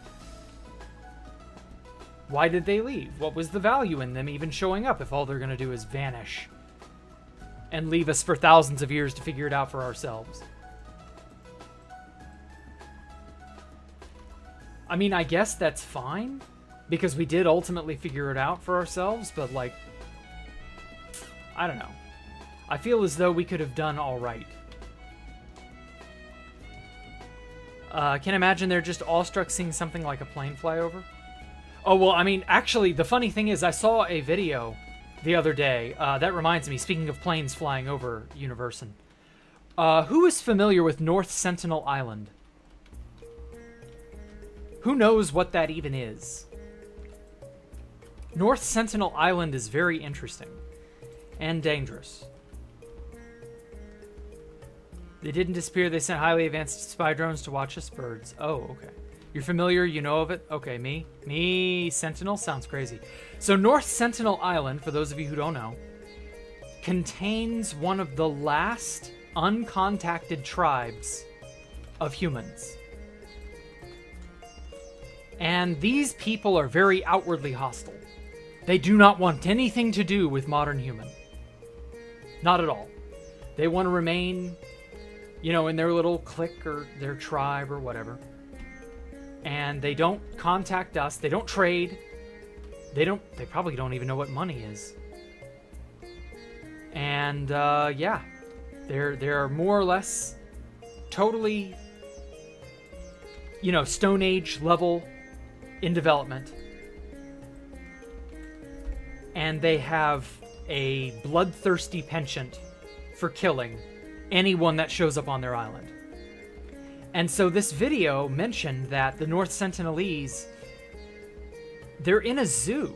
Why did they leave? What was the value in them even showing up if all they're going to do is vanish and leave us for thousands of years to figure it out for ourselves? I mean, I guess that's fine because we did ultimately figure it out for ourselves, but like, I don't know. I feel as though we could have done all right. Can imagine they're just awestruck seeing something like a plane fly over. Oh, well, I mean, actually, the funny thing is I saw a video the other day. That reminds me, speaking of planes flying over Universon. Who is familiar with North Sentinel Island? Who knows what that even is? North Sentinel Island is very interesting. And dangerous. They didn't disappear. They sent highly advanced spy drones to watch us birds. Oh, okay. You're familiar? You know of it? Okay, me? Me, Sentinel? Sounds crazy. So North Sentinel Island, for those of you who don't know, contains one of the last uncontacted tribes of humans. And these people are very outwardly hostile. They do not want anything to do with modern human. Not at all. They want to remain, you know, in their little clique or their tribe or whatever. And they don't contact us. They don't trade. They probably don't even know what money is. And, yeah. They're more or less totally, you know, Stone Age level in development. And they have a bloodthirsty penchant for killing anyone that shows up on their island. And so this video mentioned that the North Sentinelese, they're in a zoo,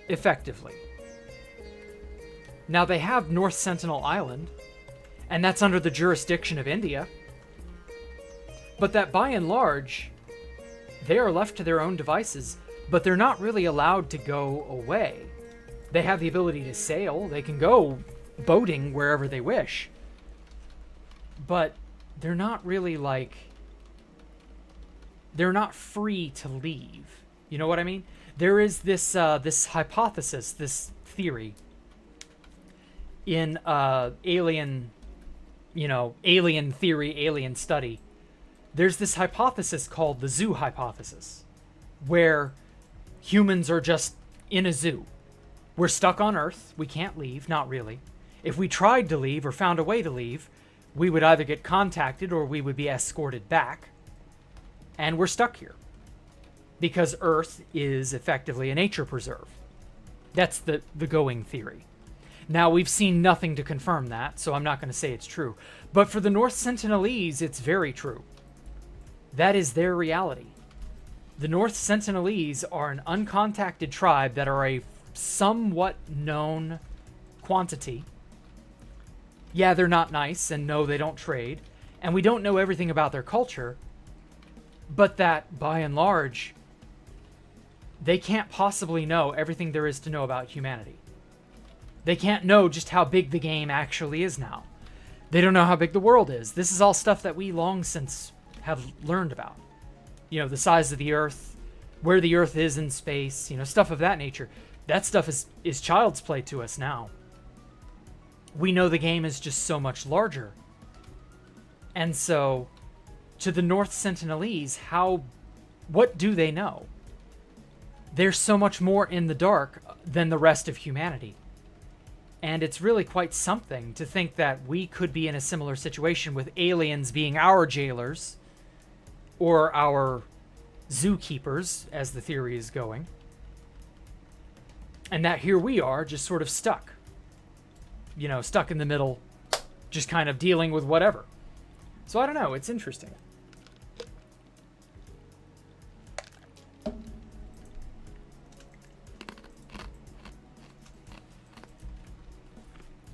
effectively. Now they have North Sentinel Island, and that's under the jurisdiction of India. But that by and large, they are left to their own devices, but they're not really allowed to go away. They have the ability to sail, they can go boating wherever they wish. But they're not really like, they're not free to leave. You know what I mean? There is this hypothesis, this theory in alien, alien theory, alien study. There's this hypothesis called the zoo hypothesis, where humans are just in a zoo. We're stuck on Earth. We can't leave. Not really. If we tried to leave or found a way to leave, we would either get contacted or we would be escorted back. And we're stuck here because Earth is effectively a nature preserve. That's the going theory. Now, we've seen nothing to confirm that, so I'm not going to say it's true. But for the North Sentinelese, it's very true. That is their reality. The North Sentinelese are an uncontacted tribe that are a somewhat known quantity. Yeah, they're not nice, and no, they don't trade. And we don't know everything about their culture, but that, by and large, they can't possibly know everything there is to know about humanity. They can't know just how big the game actually is now. They don't know how big the world is. This is all stuff that we long since have learned about. The size of the Earth, where the Earth is in space, stuff of that nature. That stuff is child's play to us now. We know the game is just so much larger. And so, to the North Sentinelese, what do they know? They're so much more in the dark than the rest of humanity. And it's really quite something to think that we could be in a similar situation with aliens being our jailers or our zookeepers, as the theory is going. And that here we are, just sort of stuck. Stuck in the middle, just kind of dealing with whatever. So I don't know, it's interesting.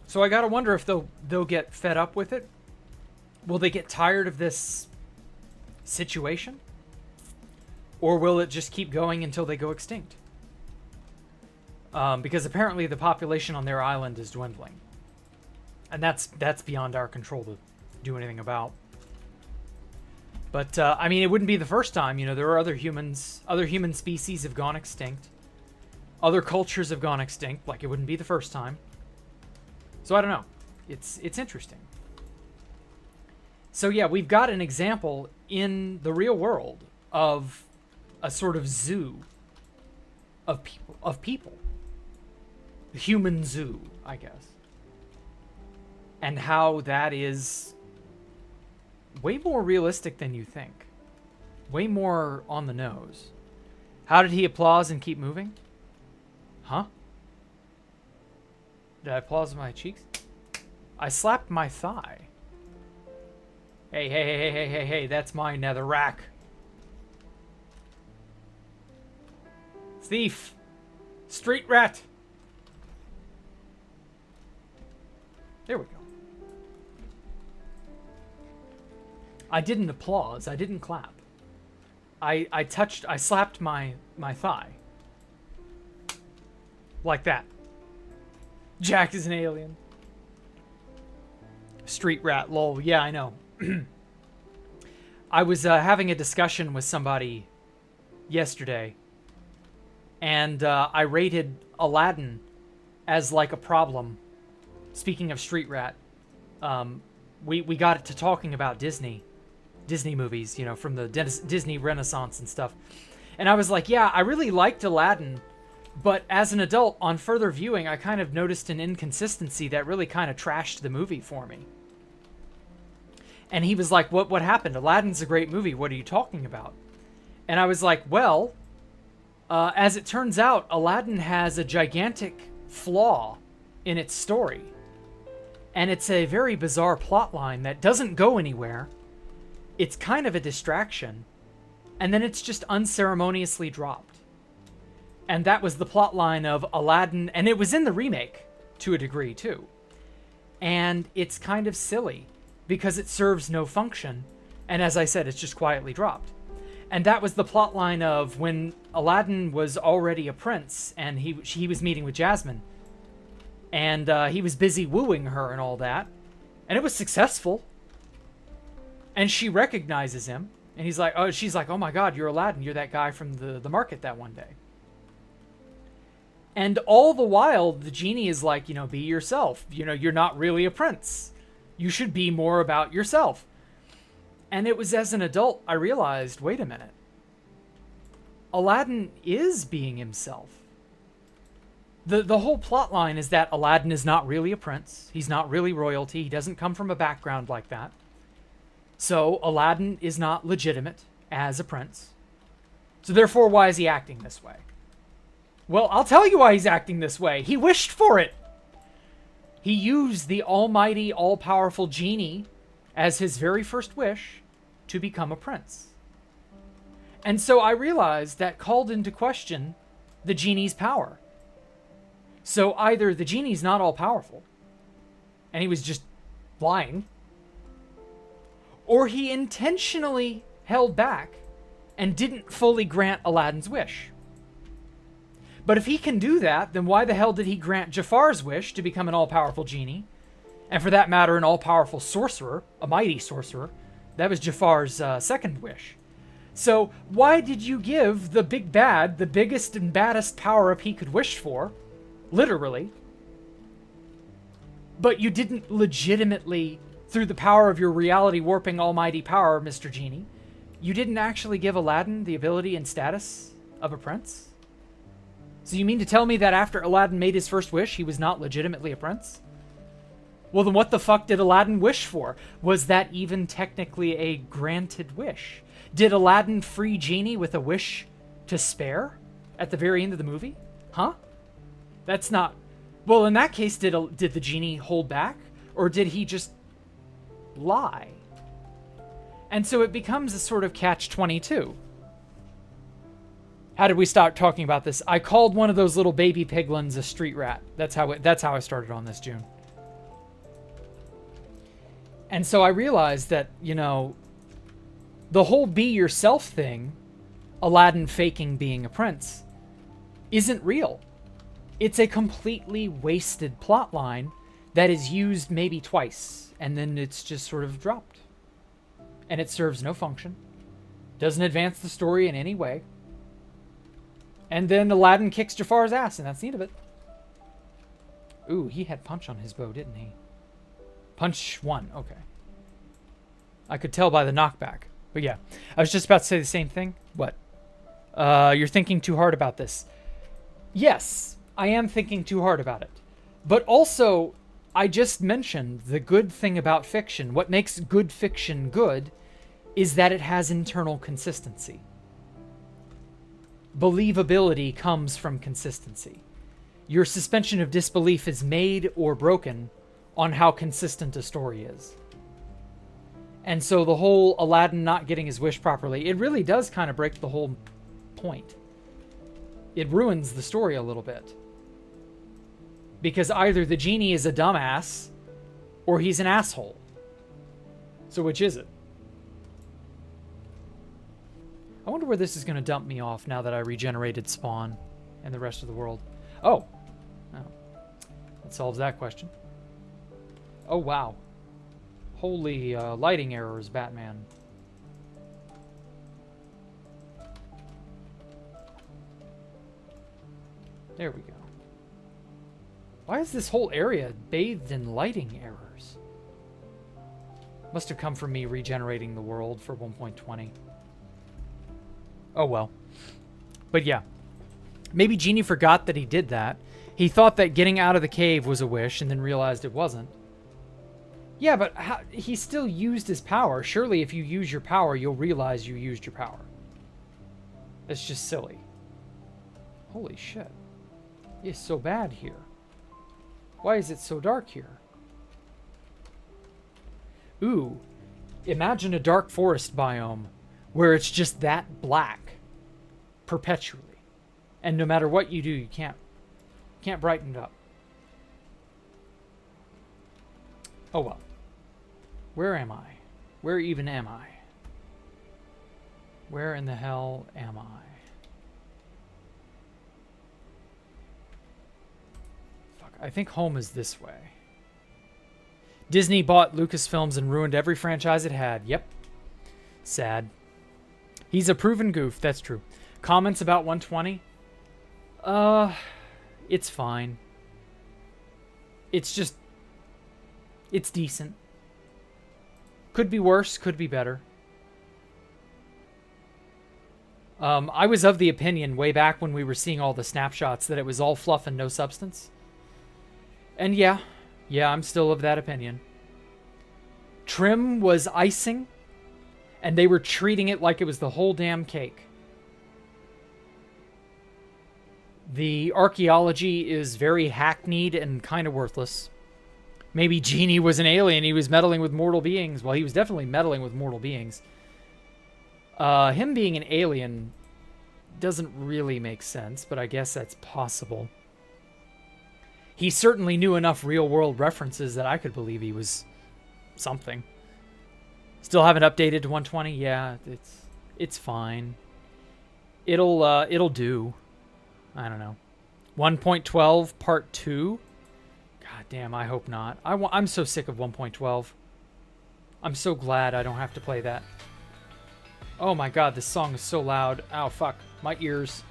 So I gotta wonder if they'll get fed up with it. Will they get tired of this situation? Or will it just keep going until they go extinct? Because apparently the population on their island is dwindling. And that's beyond our control to do anything about. But, it wouldn't be the first time. There are other human species have gone extinct. Other cultures have gone extinct. Like, it wouldn't be the first time. So I don't know. It's interesting. So yeah, we've got an example in the real world of a sort of zoo of people. The human zoo, I guess. And how that is way more realistic than you think. Way more on the nose. How did he applause and keep moving? Huh? Did I applause my cheeks? I slapped my thigh. Hey, that's my netherrack. Thief. Street rat. There we go. I didn't applause. I didn't clap. I slapped my thigh. Like that. Jack is an alien. Street rat, lol. Yeah, I know. I was having a discussion with somebody yesterday, and I rated Aladdin as like a problem. Speaking of street rat, we got to talking about Disney movies, from the Disney Renaissance and stuff. And I was like, yeah, I really liked Aladdin, but as an adult, on further viewing, I kind of noticed an inconsistency that really kind of trashed the movie for me. And he was like, what happened? Aladdin's a great movie. What are you talking about? And I was like, well, as it turns out, Aladdin has a gigantic flaw in its story. And it's a very bizarre plotline that doesn't go anywhere. It's kind of a distraction. And then it's just unceremoniously dropped. And that was the plotline of Aladdin. And it was in the remake, to a degree, too. And it's kind of silly, because it serves no function. And as I said, it's just quietly dropped. And that was the plotline of when Aladdin was already a prince, and he was meeting with Jasmine. And he was busy wooing her and all that. And it was successful. And she recognizes him. And she's like, oh my God, you're Aladdin. You're that guy from the market that one day. And all the while, the genie is like, be yourself. You're not really a prince. You should be more about yourself. And it was as an adult I realized, wait a minute. Aladdin is being himself. The whole plot line is that Aladdin is not really a prince. He's not really royalty. He doesn't come from a background like that. So Aladdin is not legitimate as a prince. So therefore, why is he acting this way? Well, I'll tell you why he's acting this way. He wished for it. He used the almighty, all-powerful genie as his very first wish to become a prince. And so I realized that called into question the genie's power. So either the genie's not all-powerful, and he was just lying, or he intentionally held back and didn't fully grant Aladdin's wish. But if he can do that, then why the hell did he grant Jafar's wish to become an all-powerful genie? And for that matter, an all-powerful sorcerer, a mighty sorcerer. That was Jafar's second wish. So why did you give the big bad, the biggest and baddest power-up he could wish for, literally, but you didn't legitimately, through the power of your reality-warping almighty power, Mr. Genie, you didn't actually give Aladdin the ability and status of a prince? So you mean to tell me that after Aladdin made his first wish, he was not legitimately a prince? Well, then what the fuck did Aladdin wish for? Was that even technically a granted wish? Did Aladdin free Genie with a wish to spare at the very end of the movie? Huh? That's not... Well, in that case, did the genie hold back? Or did he just lie? And so it becomes a sort of catch-22. How did we start talking about this? I called one of those little baby piglins a street rat. That's how I started on this, June. And so I realized that, the whole be yourself thing, Aladdin faking being a prince, isn't real. It's a completely wasted plot line that is used maybe twice, and then it's just sort of dropped. And it serves no function, doesn't advance the story in any way. And then Aladdin kicks Jafar's ass, and that's the end of it. Ooh, he had punch on his bow, didn't he? Punch 1, okay. I could tell by the knockback. But yeah, I was just about to say the same thing. What? You're thinking too hard about this. Yes, I am thinking too hard about it. But also, I just mentioned the good thing about fiction. What makes good fiction good is that it has internal consistency. Believability comes from consistency. Your suspension of disbelief is made or broken on how consistent a story is. And so the whole Aladdin not getting his wish properly, it really does kind of break the whole point. It ruins the story a little bit. Because either the genie is a dumbass or he's an asshole. So which is it? I wonder where this is going to dump me off now that I regenerated Spawn and the rest of the world. Oh. That solves that question. Oh, wow. Holy lighting errors, Batman. There we go. Why is this whole area bathed in lighting errors? Must have come from me regenerating the world for 1.20. Oh well. But yeah. Maybe Genie forgot that he did that. He thought that getting out of the cave was a wish and then realized it wasn't. Yeah, but he still used his power. Surely if you use your power, you'll realize you used your power. That's just silly. Holy shit. It's so bad here. Why is it so dark here? Ooh, imagine a dark forest biome where it's just that black perpetually. And no matter what you do, you can't brighten it up. Oh well. Where am I? Where even am I? Where in the hell am I? Fuck, I think home is this way. Disney bought Lucasfilms and ruined every franchise it had. Yep. Sad. He's a proven goof, that's true. Comments about 120? It's fine. It's just... It's decent. Could be worse, could be better. I was of the opinion way back when we were seeing all the snapshots that it was all fluff and no substance. And yeah, I'm still of that opinion. Trim was icing, and they were treating it like it was the whole damn cake. The archaeology is very hackneyed and kind of worthless. Maybe Genie was an alien, he was meddling with mortal beings. Well, he was definitely meddling with mortal beings. Him being an alien doesn't really make sense, but I guess that's possible. He certainly knew enough real-world references that I could believe he was something. Still haven't updated to 120? Yeah, it's fine. It'll do. I don't know. 1.12 Part 2? God damn, I hope not. I'm so sick of 1.12. I'm so glad I don't have to play that. Oh my god, this song is so loud. Ow, fuck. My ears.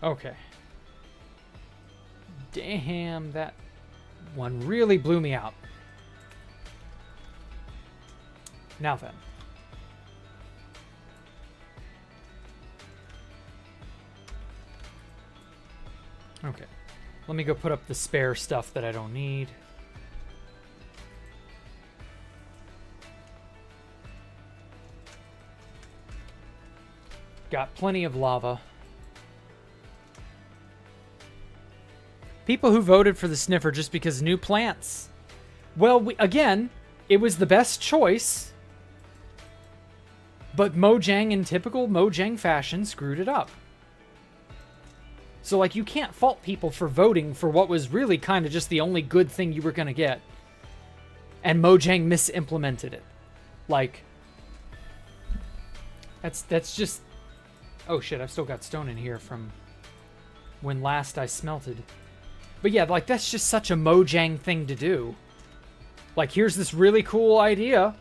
Okay. Damn, that one really blew me out. Now then. Okay. Let me go put up the spare stuff that I don't need. Got plenty of lava. People who voted for the sniffer just because new plants. Well, again, it was the best choice. But Mojang, in typical Mojang fashion, screwed it up. So, like, you can't fault people for voting for what was really kind of just the only good thing you were going to get. And Mojang misimplemented it. Like, that's just... Oh shit, I've still got stone in here from when last I smelted. But yeah, like, that's just such a Mojang thing to do. Like, here's this really cool idea.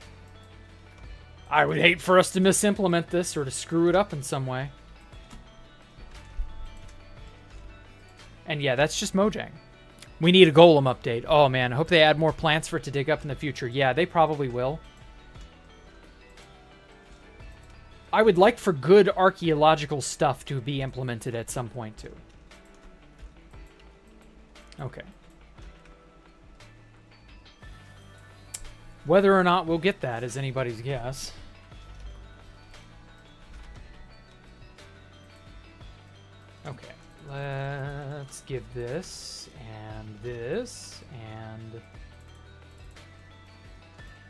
I would hate for us to misimplement this or to screw it up in some way. And yeah, that's just Mojang. We need a golem update. Oh man, I hope they add more plants for it to dig up in the future. Yeah, they probably will. I would like for good archaeological stuff to be implemented at some point too. Okay. Whether or not we'll get that is anybody's guess. Okay, let's give this and this and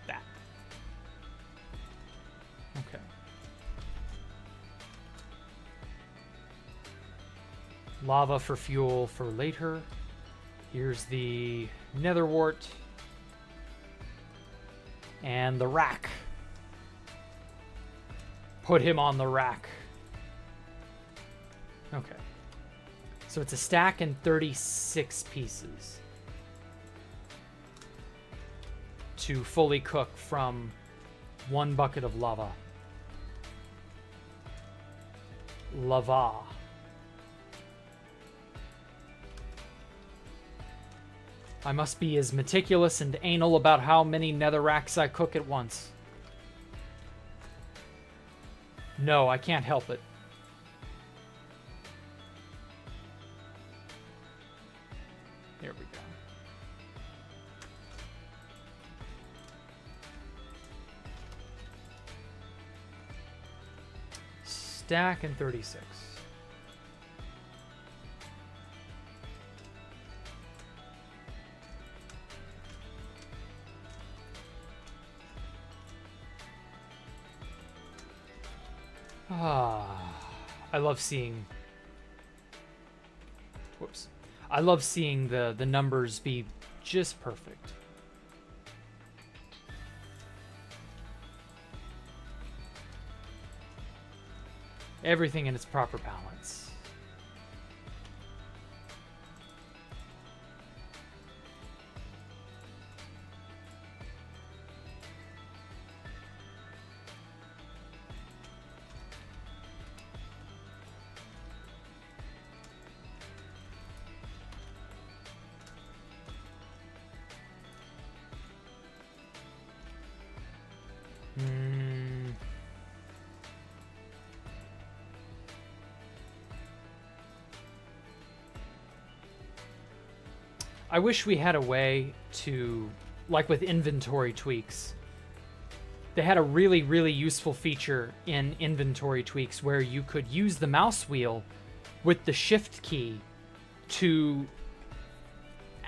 that. Okay. Lava for fuel for later. Here's the nether wart. And the rack. Put him on the rack. Okay. So it's a stack and 36 pieces. To fully cook from one bucket of lava. Lava. I must be as meticulous and anal about how many nether racks I cook at once. No, I can't help it. There we go. Stack and 36. I love seeing... Whoops. I love seeing the numbers be just perfect. Everything in its proper balance. I wish we had a way to, like with inventory tweaks, they had a really, really useful feature in inventory tweaks where you could use the mouse wheel with the shift key to,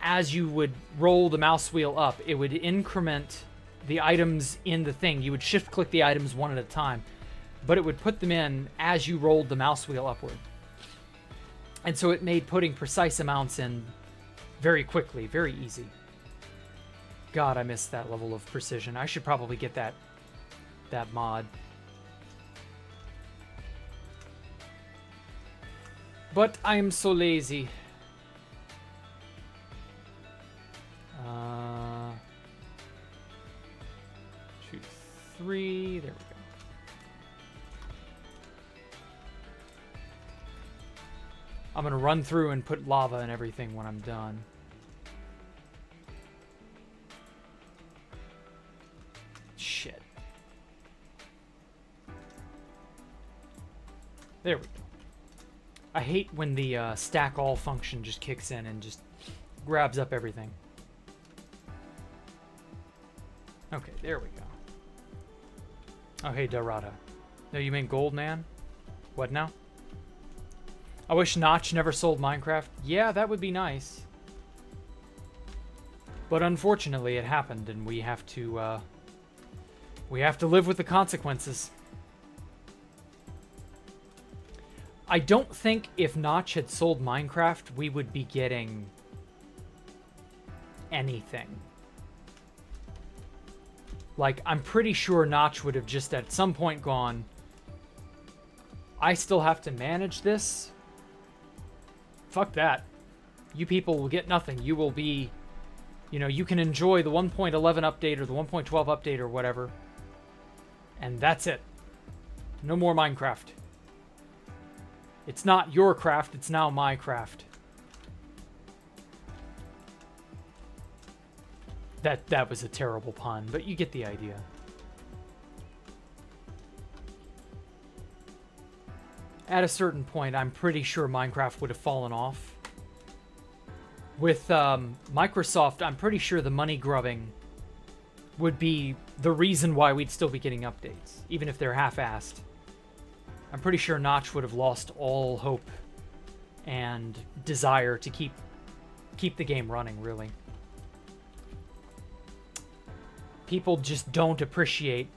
as you would roll the mouse wheel up, it would increment the items in the thing. You would shift click the items one at a time, but it would put them in as you rolled the mouse wheel upward. And so it made putting precise amounts in very quickly, very easy. God, I missed that level of precision. I should probably get that mod. But I am so lazy. 2, 3, there we go. I'm gonna run through and put lava and everything when I'm done. Shit. There we go. I hate when the stack all function just kicks in and just grabs up everything. Okay, there we go. Oh, hey, Dorada. No, you mean Gold Man? What now? I wish Notch never sold Minecraft. Yeah, that would be nice. But unfortunately, it happened, and we have to live with the consequences. I don't think if Notch had sold Minecraft, we would be getting anything. Like, I'm pretty sure Notch would have just at some point gone, I still have to manage this. Fuck that. You people will get nothing. You will be, you know, you can enjoy the 1.11 update or the 1.12 update or whatever. And that's it. No more Minecraft. It's not your craft, it's now my craft. That was a terrible pun, but you get the idea. At a certain point, I'm pretty sure Minecraft would have fallen off. With Microsoft, I'm pretty sure the money grubbing would be the reason why we'd still be getting updates, even if they're half-assed. I'm pretty sure Notch would have lost all hope and desire to keep the game running, really. People just don't appreciate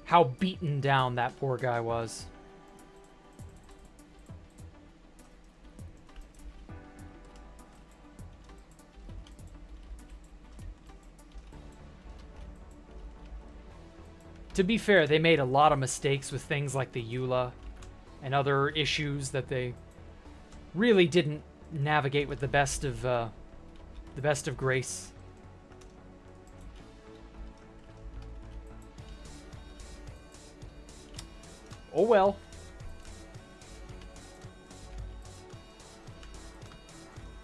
how beaten down that poor guy was. To be fair, they made a lot of mistakes with things like the EULA and other issues that they really didn't navigate with the best of grace. Oh well.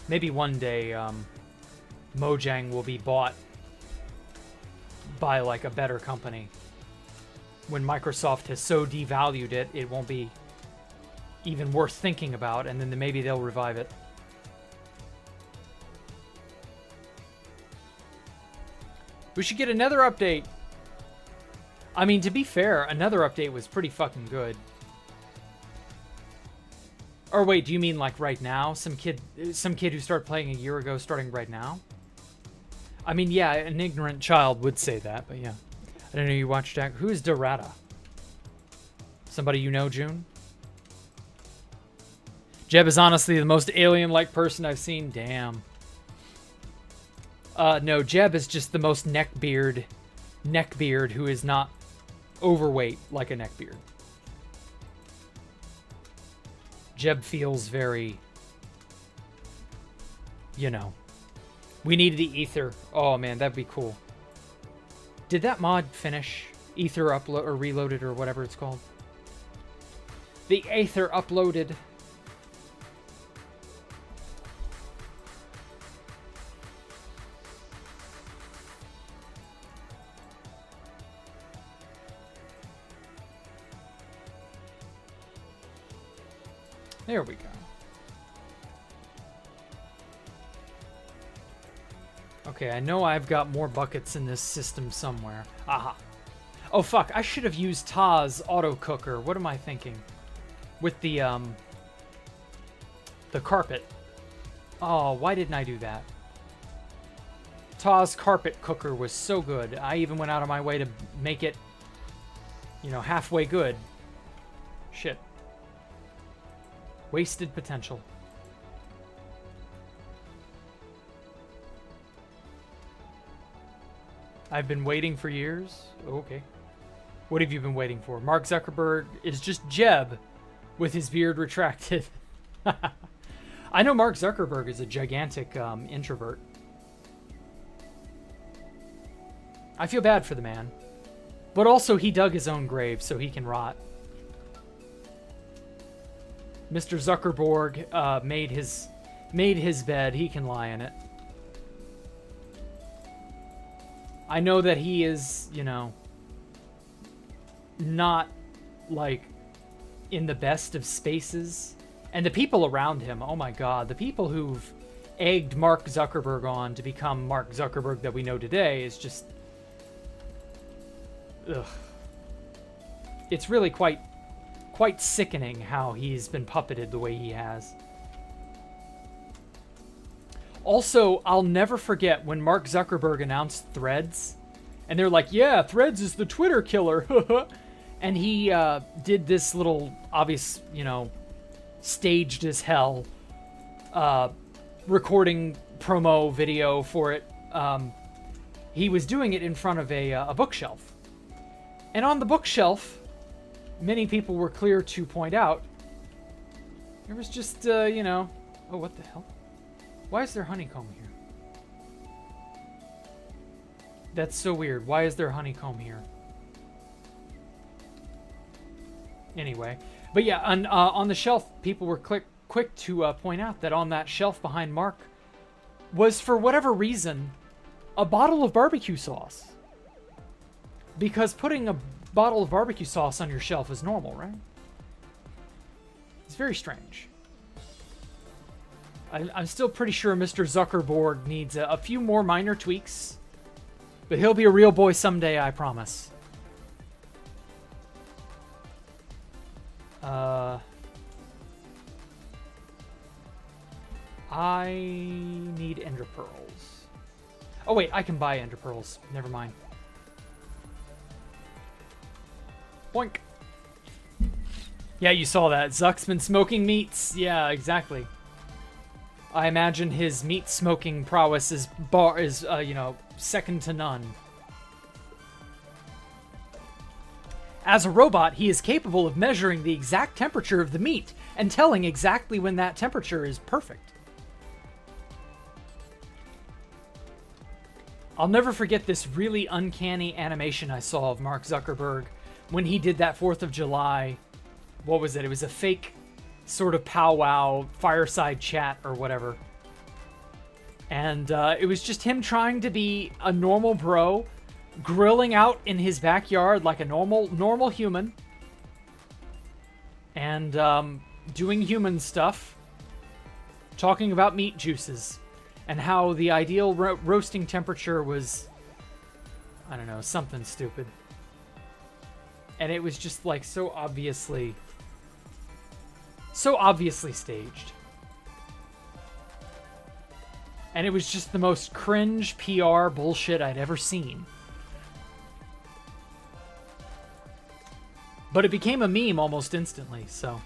Maybe one day Mojang will be bought by like a better company. When Microsoft has so devalued it, it won't be even worth thinking about, and then maybe they'll revive it. We should get another update. I mean, to be fair, another update was pretty fucking good. Or wait, do you mean like right now? Some kid who started playing a year ago starting right now? I mean, yeah, an ignorant child would say that, but yeah. I don't know you watched Jack. Who is Dorada? Somebody you know, June? Jeb is honestly the most alien-like person I've seen. Damn. No, Jeb is just the most neckbeard who is not overweight like a neckbeard. Jeb feels very, you know, we needed the ether. Oh man, that'd be cool. Did that mod finish? Ether upload or reloaded or whatever it's called? The Aether uploaded. There we go. Okay, I know I've got more buckets in this system somewhere. Aha. Oh, fuck. I should have used Ta's auto cooker. What am I thinking? With the carpet. Oh, why didn't I do that? Ta's carpet cooker was so good. I even went out of my way to make it, you know, halfway good. Shit. Wasted potential. I've been waiting for years. Okay. What have you been waiting for? Mark Zuckerberg is just Jeb with his beard retracted. I know Mark Zuckerberg is a gigantic introvert. I feel bad for the man. But also he dug his own grave so he can rot. Mr. Zuckerberg made his bed. He can lie in it. I know that he is, you know, not, like, in the best of spaces. And the people around him, oh my god, the people who've egged Mark Zuckerberg on to become Mark Zuckerberg that we know today is just... Ugh. It's really quite sickening how he's been puppeted the way he has. Also, I'll never forget when Mark Zuckerberg announced Threads, and they're like, yeah, Threads is the Twitter killer. And he did this little, obvious, you know, staged as hell recording promo video for it. He was doing it in front of a bookshelf. And on the bookshelf, many people were clear to point out, there was just, you know... Oh, what the hell? Why is there honeycomb here? That's so weird. Why is there honeycomb here? Anyway. But yeah, on the shelf, people were quick to point out that on that shelf behind Mark was, for whatever reason, a bottle of barbecue sauce. Because putting a bottle of barbecue sauce on your shelf is normal, right? It's very strange. I'm still pretty sure Mr. Zuckerberg needs a few more minor tweaks. But he'll be a real boy someday, I promise. I need ender pearls. Oh wait, I can buy ender pearls. Never mind. Boink. Yeah, you saw that. Zuck's been smoking meats. Yeah, exactly. I imagine his meat smoking prowess is you know, second to none. As a robot, he is capable of measuring the exact temperature of the meat and telling exactly when that temperature is perfect. I'll never forget this really uncanny animation I saw of Mark Zuckerberg when he did that 4th of July. What was it? It was a fake sort of powwow, fireside chat or whatever. And it was just him trying to be a normal bro, grilling out in his backyard like a normal human. And doing human stuff. Talking about meat juices. And how the ideal roasting temperature was, I don't know, something stupid. And it was just like so obviously staged. And it was just the most cringe PR bullshit I'd ever seen. But it became a meme almost instantly, so...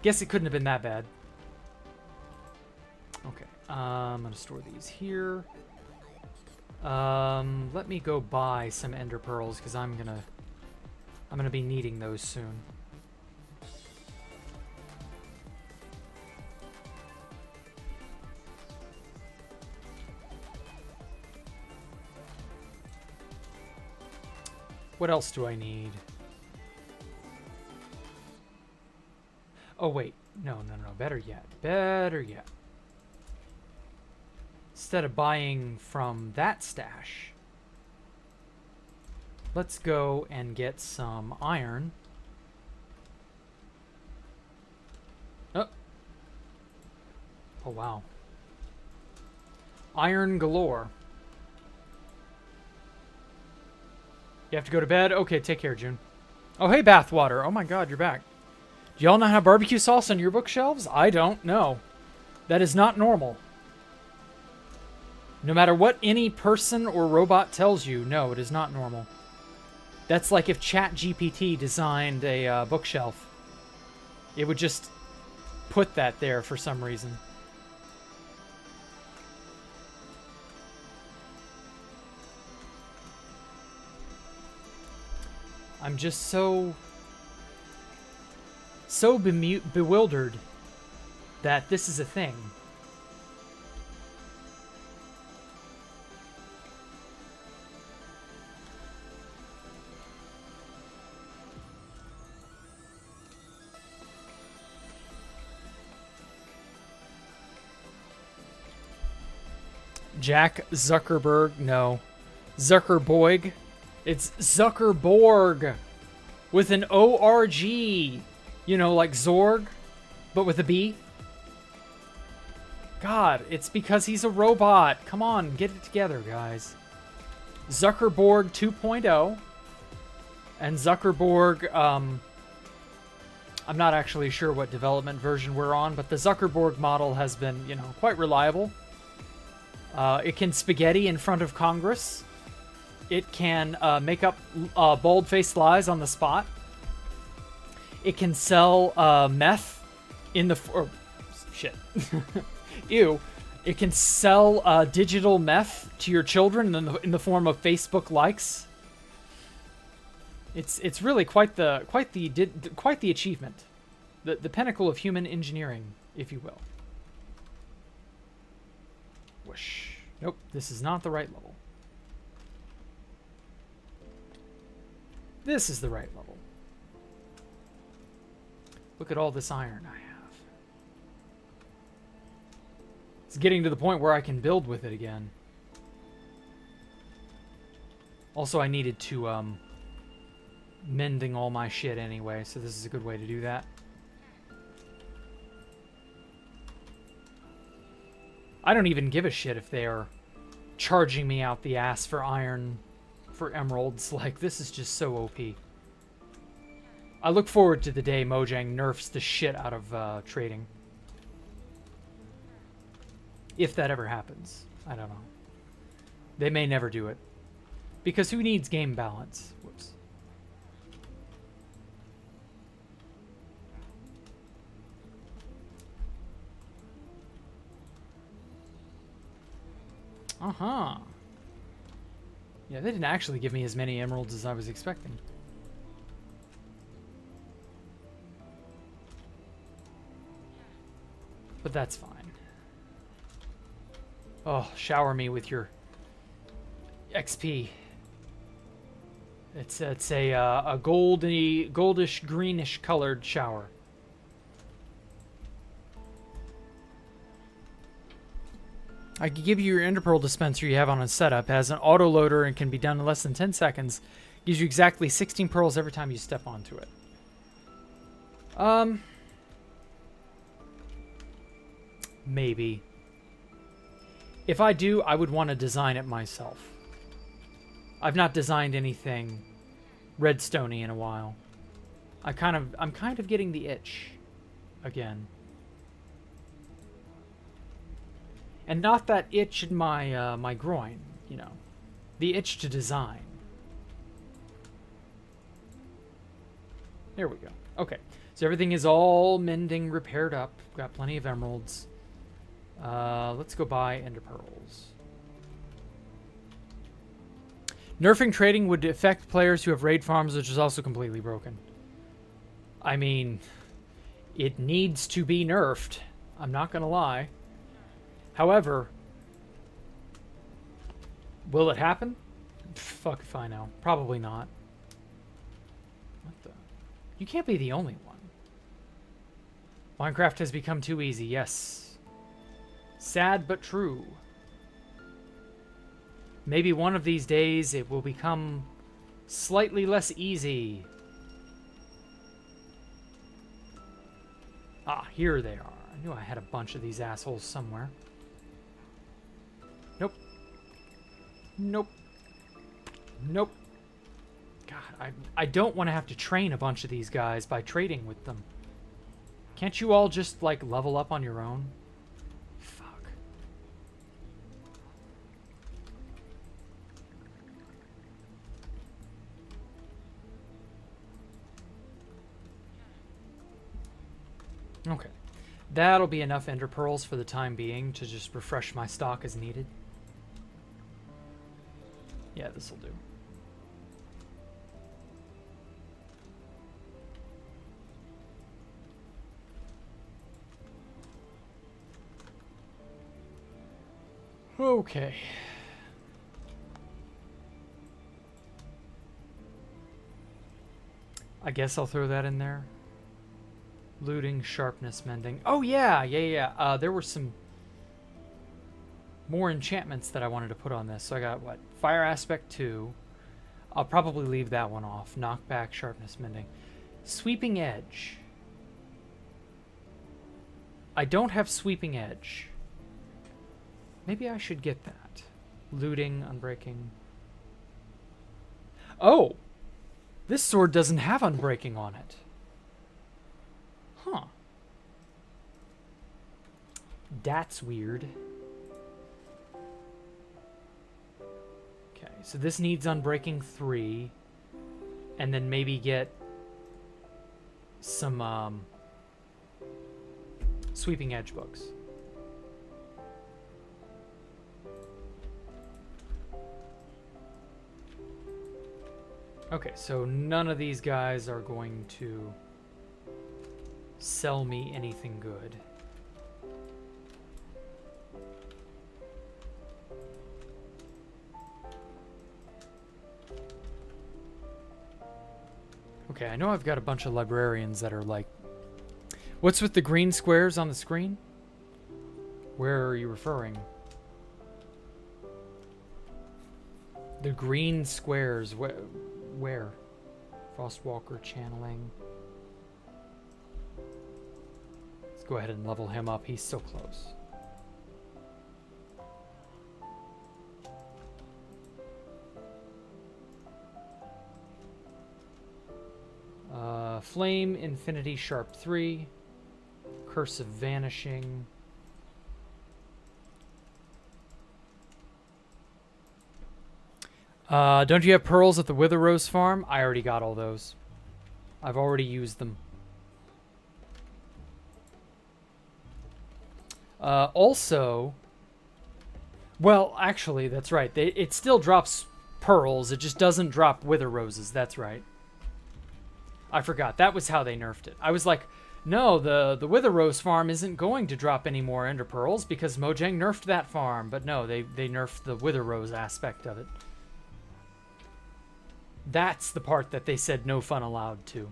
Guess it couldn't have been that bad. Okay, I'm gonna store these here. Let me go buy some ender pearls, because I'm gonna be needing those soon. What else do I need? Oh, wait. No. Better yet. Instead of buying from that stash, let's go and get some iron. Oh, wow. Iron galore. You have to go to bed? Okay, take care, June. Oh, hey, Bathwater. Oh my god, you're back. Do y'all not have barbecue sauce on your bookshelves? I don't know. That is not normal. No matter what any person or robot tells you, no, it is not normal. That's like if ChatGPT designed a bookshelf. It would just put that there for some reason. I'm just so bewildered that this is a thing. Jack Zuckerberg, no. Zuckerboig. It's Zuckerborg with an O-R-G. You know, like Zorg, but with a B. God, it's because he's a robot. Come on, get it together, guys. Zuckerborg 2.0. And Zuckerborg, I'm not actually sure what development version we're on, but the Zuckerborg model has been, you know, quite reliable. It can spaghetti in front of Congress. It can make up bald-faced lies on the spot. It can sell meth in the... shit. Ew. It can sell digital meth to your children in the form of Facebook likes. It's really quite the achievement. The pinnacle of human engineering, if you will. Whoosh. Nope, this is not the right level. This is the right level. Look at all this iron I have. It's getting to the point where I can build with it again. Also, I needed to, mending all my shit anyway, so this is a good way to do that. I don't even give a shit if they are charging me out the ass for iron, for emeralds. Like, this is just so OP. I look forward to the day Mojang nerfs the shit out of trading. If that ever happens. I don't know. They may never do it. Because who needs game balance? Whoops. Uh-huh. Yeah, they didn't actually give me as many emeralds as I was expecting. But that's fine. Oh, shower me with your XP. It's a goldish greenish colored shower. I could give you your ender pearl dispenser you have on a setup. It has an auto loader and can be done in less than 10 seconds. Gives you exactly 16 pearls every time you step onto it. Maybe. If I do, I would want to design it myself. I've not designed anything redstone-y in a while. I'm kind of getting the itch again. And not that itch in my my groin, you know. The itch to design. There we go. Okay. So everything is all mending, repaired up. Got plenty of emeralds. Let's go buy ender pearls. Nerfing trading would affect players who have raid farms, which is also completely broken. I mean, it needs to be nerfed. I'm not gonna lie. However, will it happen? Fuck if I know. Probably not. What the? You can't be the only one. Minecraft has become too easy, yes. Sad but true. Maybe one of these days it will become slightly less easy. Ah, here they are. I knew I had a bunch of these assholes somewhere. Nope. Nope. God, I don't want to have to train a bunch of these guys by trading with them. Can't you all just, like, level up on your own? Fuck. Okay. That'll be enough ender pearls for the time being to just refresh my stock as needed. Yeah, this'll do. Okay. I guess I'll throw that in there. Looting, sharpness, mending. Oh, yeah. There were some more enchantments that I wanted to put on this. So I got, what? Fire Aspect 2. I'll probably leave that one off. Knockback, sharpness, mending. Sweeping Edge. I don't have Sweeping Edge. Maybe I should get that. Looting, unbreaking. Oh! This sword doesn't have unbreaking on it. Huh. That's weird. Okay, so this needs unbreaking 3. And then maybe get some Sweeping Edge books. Okay, so none of these guys are going to sell me anything good. Okay, I know I've got a bunch of librarians that are like... What's with the green squares on the screen? Where are you referring? The green squares, where? Frostwalker channeling. Let's go ahead and level him up. He's so close. Flame, Infinity, Sharp 3. Curse of Vanishing. Don't you have pearls at the Wither Rose farm? I already got all those. I've already used them. Also... Well, actually, that's right. It still drops pearls. It just doesn't drop Wither Roses. That's right. I forgot. That was how they nerfed it. I was like, no, the Wither Rose farm isn't going to drop any more Ender Pearls because Mojang nerfed that farm. But no, they nerfed the Wither Rose aspect of it. That's the part that they said no fun allowed to.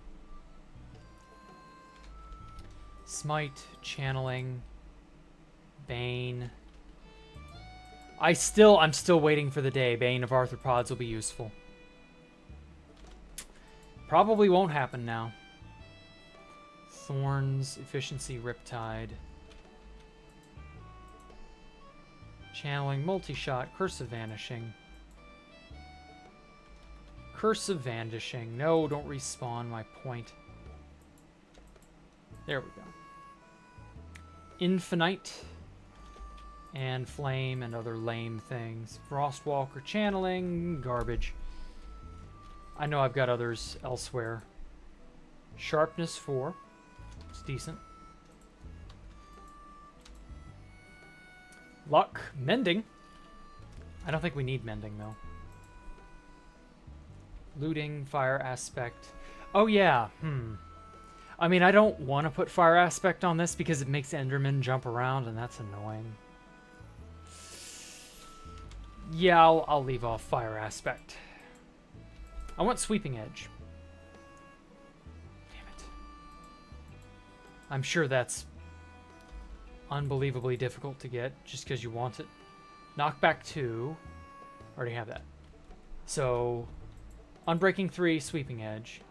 Smite, channeling, Bane. I'm still waiting for the day Bane of Arthropods will be useful. Probably won't happen now. Thorns, Efficiency, Riptide. Channeling, Multi-Shot, Curse of Vanishing. Curse of Vanishing. No, don't respawn my point. There we go. Infinite. And Flame and other lame things. Frostwalker, channeling, garbage. I know I've got others elsewhere. Sharpness 4. It's decent. Luck, mending. I don't think we need mending though. Looting, fire aspect. Oh yeah, I mean, I don't want to put fire aspect on this because it makes Enderman jump around and that's annoying. Yeah, I'll leave off fire aspect. I want sweeping edge. Damn it. I'm sure that's unbelievably difficult to get just because you want it. Knockback 2. Already have that. So, Unbreaking 3, sweeping edge.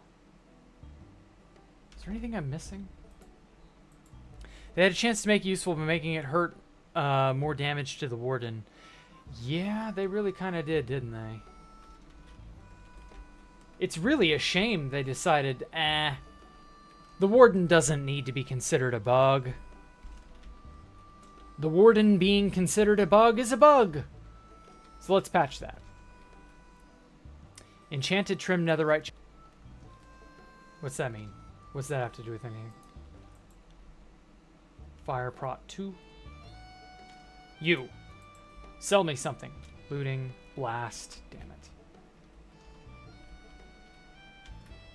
Is there anything I'm missing? They had a chance to make it useful by making it hurt more damage to the Warden. Yeah, they really kind of did, didn't they? It's really a shame they decided, the warden doesn't need to be considered a bug. The warden being considered a bug is a bug. So let's patch that. Enchanted trim netherite. What's that mean? What's that have to do with anything? Fire prot 2. You. Sell me something. Looting. Blast. Damn it.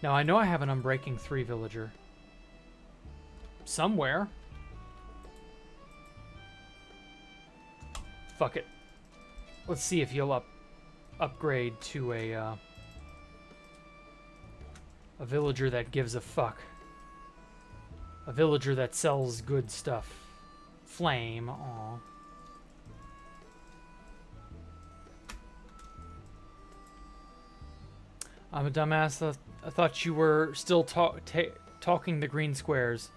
Now I know I have an Unbreaking 3 villager. Somewhere. Fuck it. Let's see if you'll upgrade to a villager that gives a fuck. A villager that sells good stuff. Flame. Aw. I'm a dumbass. I thought you were still talking the green squares.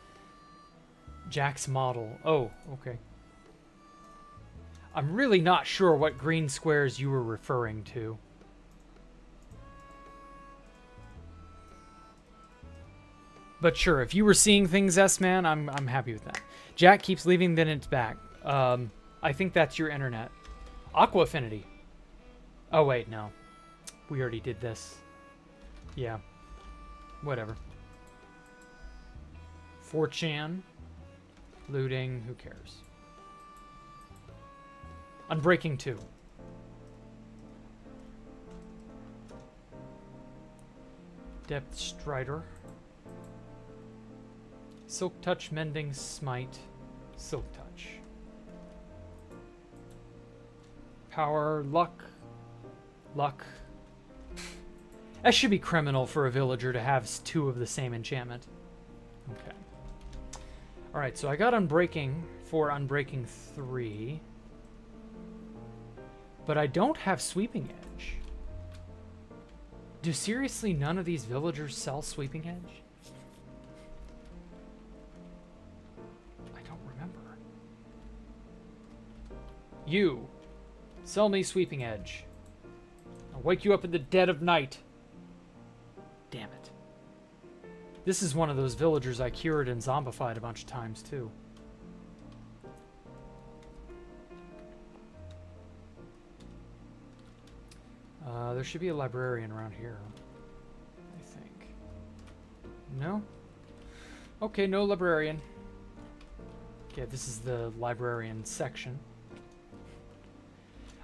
Jack's model. Oh, okay. I'm really not sure what green squares you were referring to. But sure, if you were seeing things, S-Man, I'm happy with that. Jack keeps leaving, then it's back. I think that's your internet. Aqua Affinity. Oh, wait, no. We already did this. Yeah. Whatever. 4chan. Looting. Who cares? Unbreaking 2. Depth Strider. Silk Touch, Mending, Smite. Silk Touch. Power, Luck. Luck. That should be criminal for a villager to have 2 of the same enchantment. Okay. Alright, so I got Unbreaking for Unbreaking 3. But I don't have Sweeping Edge. Do seriously none of these villagers sell Sweeping Edge? I don't remember. You. Sell me Sweeping Edge. I'll wake you up in the dead of night. Damn it. This is one of those villagers I cured and zombified a bunch of times, too. There should be a librarian around here, I think. No? Okay, no librarian. Okay, this is the librarian section.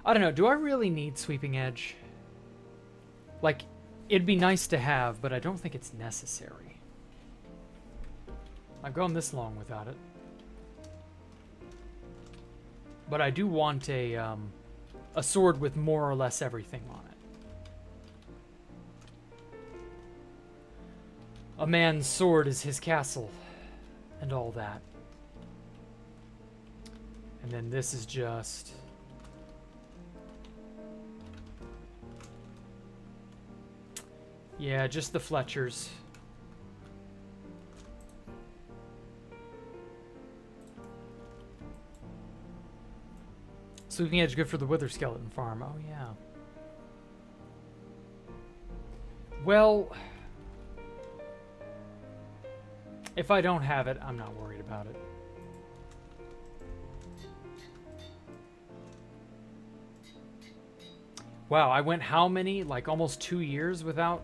I don't know, do I really need Sweeping Edge? Like, it'd be nice to have, but I don't think it's necessary. I've gone this long without it. But I do want a sword with more or less everything on it. A man's sword is his castle, and all that. And then this is just... yeah, just the Fletchers. Sweeping Edge good for the Wither Skeleton farm. Oh, yeah. Well, if I don't have it, I'm not worried about it. Wow, I went how many? Like almost 2 years without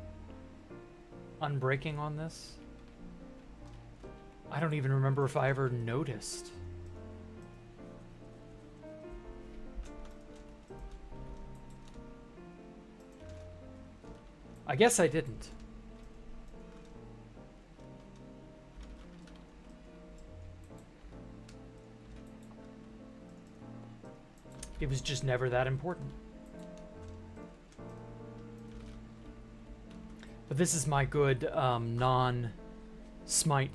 Unbreaking on this? I don't even remember if I ever noticed. I guess I didn't. It was just never that important. But this is my good non-smite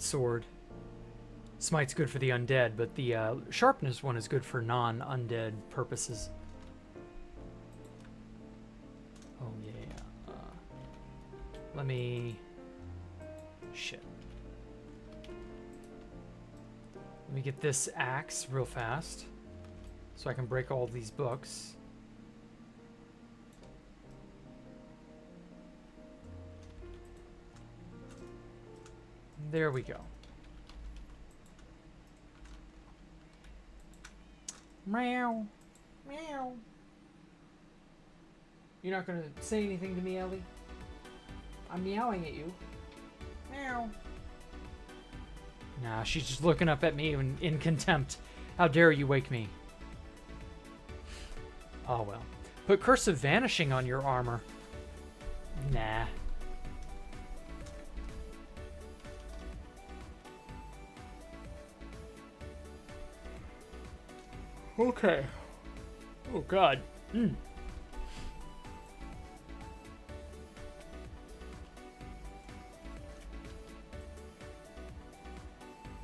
sword. Smite's good for the undead, but the sharpness one is good for non-undead purposes. Oh yeah. Let me... shit. Let me get this axe real fast, so I can break all these books. There we go. Meow. Meow. You're not gonna say anything to me, Ellie? I'm meowing at you. Meow. Nah, she's just looking up at me in contempt. How dare you wake me? Oh well. Put Curse of Vanishing on your armor. Nah. Okay. Oh god.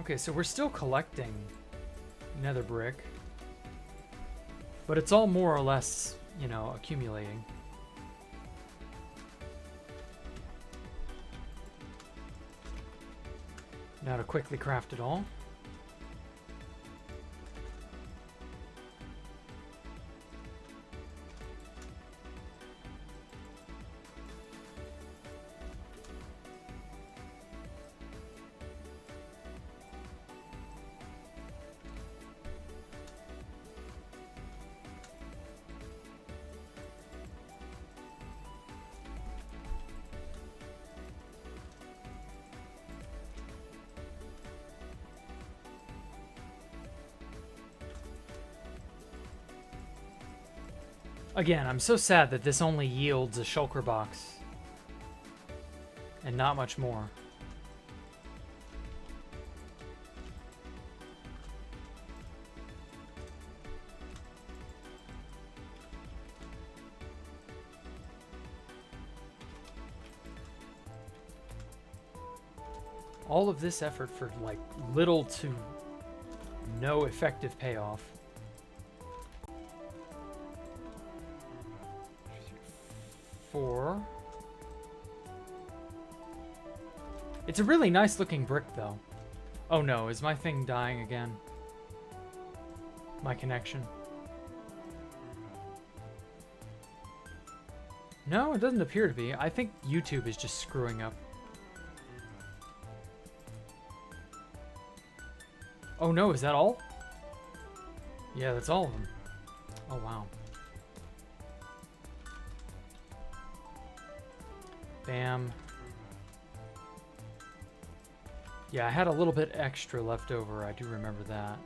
Okay, so we're still collecting nether brick. But it's all more or less, you know, accumulating. Now to quickly craft it all. Again, I'm so sad that this only yields a shulker box. And not much more. All of this effort for, like, little to no effective payoff. It's a really nice looking brick though. Oh no, is my thing dying again? My connection. No, it doesn't appear to be. I think YouTube is just screwing up. Oh no, is that all? Yeah, that's all of them. Oh wow. Bam. Yeah, I had a little bit extra left over. I do remember that.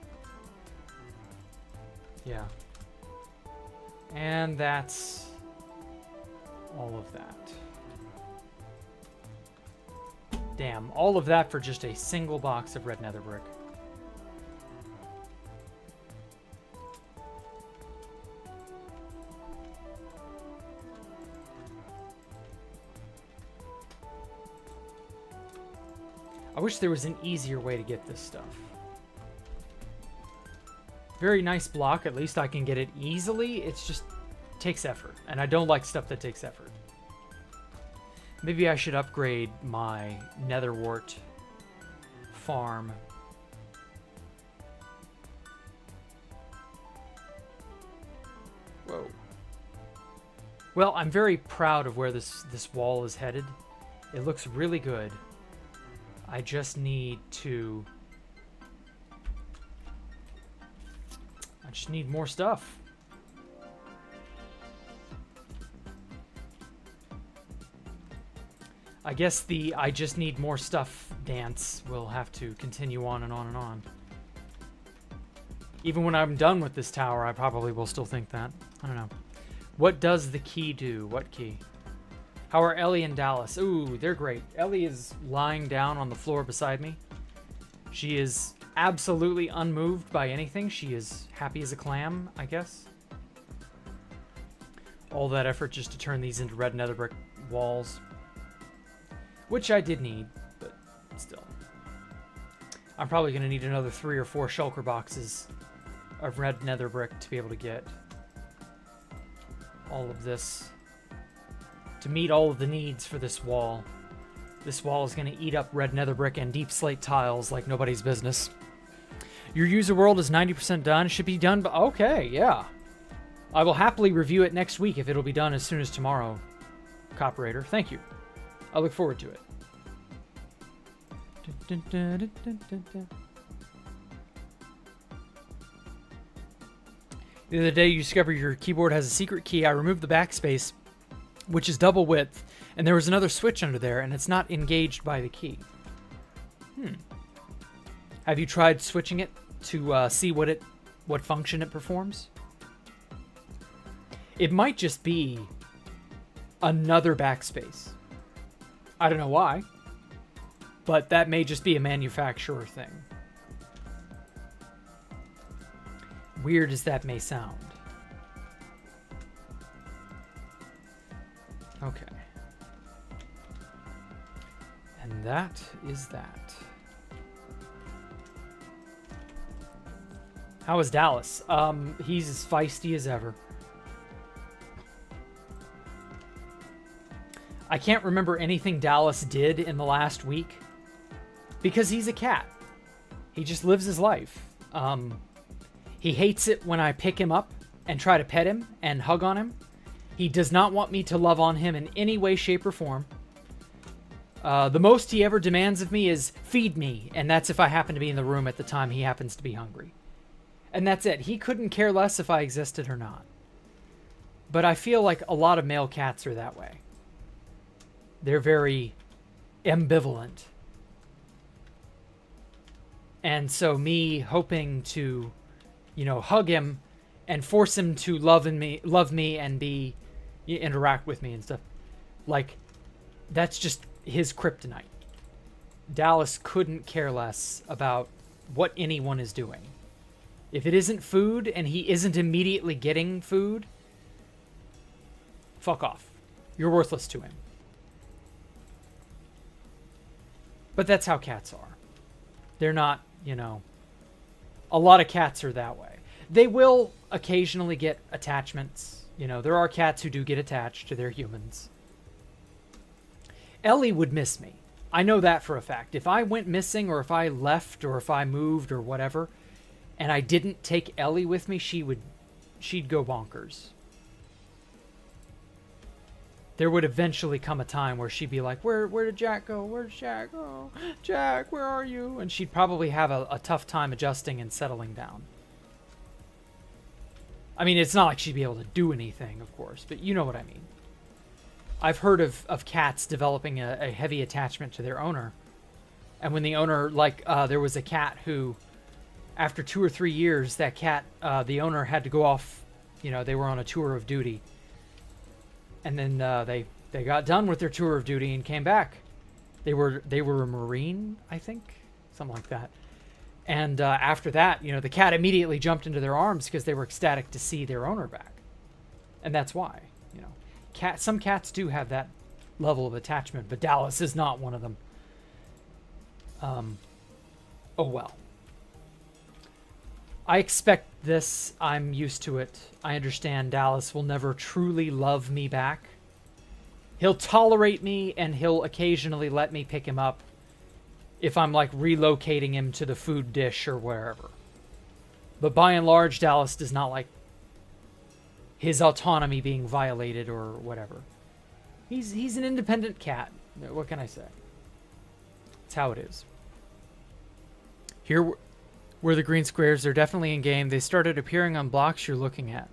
Yeah. And that's all of that. Damn, all of that for just a single box of red nether brick. I wish there was an easier way to get this stuff. Very nice block. At least I can get it easily. It's just takes effort. And I don't like stuff that takes effort. Maybe I should upgrade my netherwort farm. Whoa. Well, I'm very proud of where this wall is headed. It looks really good. I just need to... I just need more stuff. I guess the I just need more stuff dance will have to continue on and on and on. Even when I'm done with this tower, I probably will still think that. I don't know. What does the key do? What key? How are Ellie and Dallas? Ooh, they're great. Ellie is lying down on the floor beside me. She is absolutely unmoved by anything. She is happy as a clam, I guess. All that effort just to turn these into red nether brick walls. Which I did need, but still. I'm probably going to need another 3 or 4 shulker boxes of red nether brick to be able to get all of this. To meet all of the needs for this wall. This wall is going to eat up red nether brick and deep slate tiles like nobody's business. Your user world is 90% done. It should be done, but okay, yeah. I will happily review it next week if it'll be done as soon as tomorrow, Coperator. Thank you. I look forward to it. The other day, you discovered your keyboard has a secret key. I removed the backspace, which is double width, and there was another switch under there, and it's not engaged by the key. Have you tried switching it to see what function it performs? It might just be another backspace. I don't know why, but that may just be a manufacturer thing. Weird as that may sound. Okay. And that is that. How is Dallas? He's as feisty as ever. I can't remember anything Dallas did in the last week because he's a cat. He just lives his life. He hates it when I pick him up and try to pet him and hug on him. He does not want me to love on him in any way, shape, or form. The most he ever demands of me is feed me, and that's if I happen to be in the room at the time he happens to be hungry. And that's it. He couldn't care less if I existed or not. But I feel like a lot of male cats are that way. They're very ambivalent. And so me hoping to, hug him and force him to love me and interact with me and stuff. Like, that's just his kryptonite. Dallas couldn't care less about what anyone is doing. If it isn't food and he isn't immediately getting food, fuck off. You're worthless to him. But that's how cats are. They're not, a lot of cats are that way. They will occasionally get attachments. There are cats who do get attached to their humans. Ellie would miss me. I know that for a fact. If I went missing or if I left or if I moved or whatever, and I didn't take Ellie with me, she'd go bonkers. There would eventually come a time where she'd be like, where did Jack go? Where's Jack? Oh, Jack, where are you? And she'd probably have a tough time adjusting and settling down. I mean, it's not like she'd be able to do anything, of course, but you know what I mean. I've heard of cats developing a heavy attachment to their owner. And when the owner, there was a cat who, after 2 or 3 years, that cat, the owner had to go off, they were on a tour of duty. And then they got done with their tour of duty and came back. They were a Marine, I think, something like that. And after that, the cat immediately jumped into their arms because they were ecstatic to see their owner back. And that's why, some cats do have that level of attachment, but Dallas is not one of them. Oh well. I expect this. I'm used to it. I understand Dallas will never truly love me back. He'll tolerate me and he'll occasionally let me pick him up if I'm relocating him to the food dish or wherever. But by and large, Dallas does not like his autonomy being violated or whatever. He's an independent cat. What can I say? It's how it is. Here were the green squares. They're definitely in game. They started appearing on blocks you're looking at.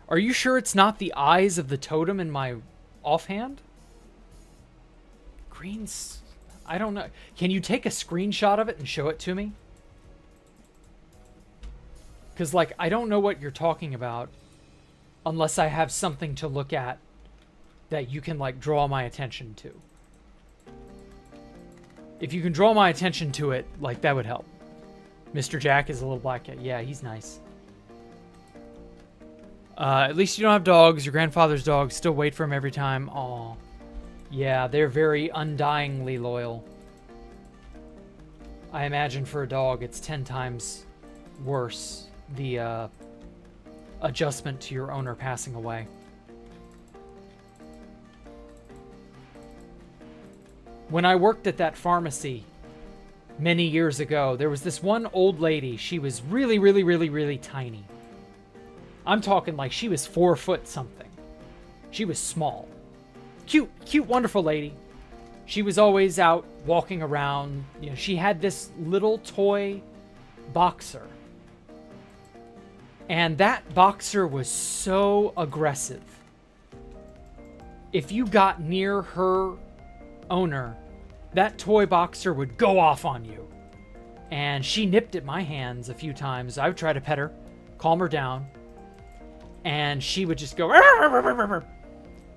Are you sure it's not the eyes of the totem in my offhand? Greens? I don't know. Can you take a screenshot of it and show it to me? Because, I don't know what you're talking about unless I have something to look at that you can, draw my attention to. If you can draw my attention to it, that would help. Mr. Jack is a little black cat. Yeah, he's nice. At least you don't have dogs. Your grandfather's dogs still wait for him every time. Aw. Yeah, they're very undyingly loyal. I imagine for a dog, it's 10 times worse, the adjustment to your owner passing away. When I worked at that pharmacy many years ago, there was this one old lady. She was really, really, really, really tiny. I'm talking she was 4 foot something. She was small. Cute, wonderful lady. she was always out walking around. You know, she had this little toy boxer. And that boxer was so aggressive. If you got near her owner, that toy boxer would go off on you. And she nipped at my hands a few times. I would try to pet her, calm her down, and she would just go...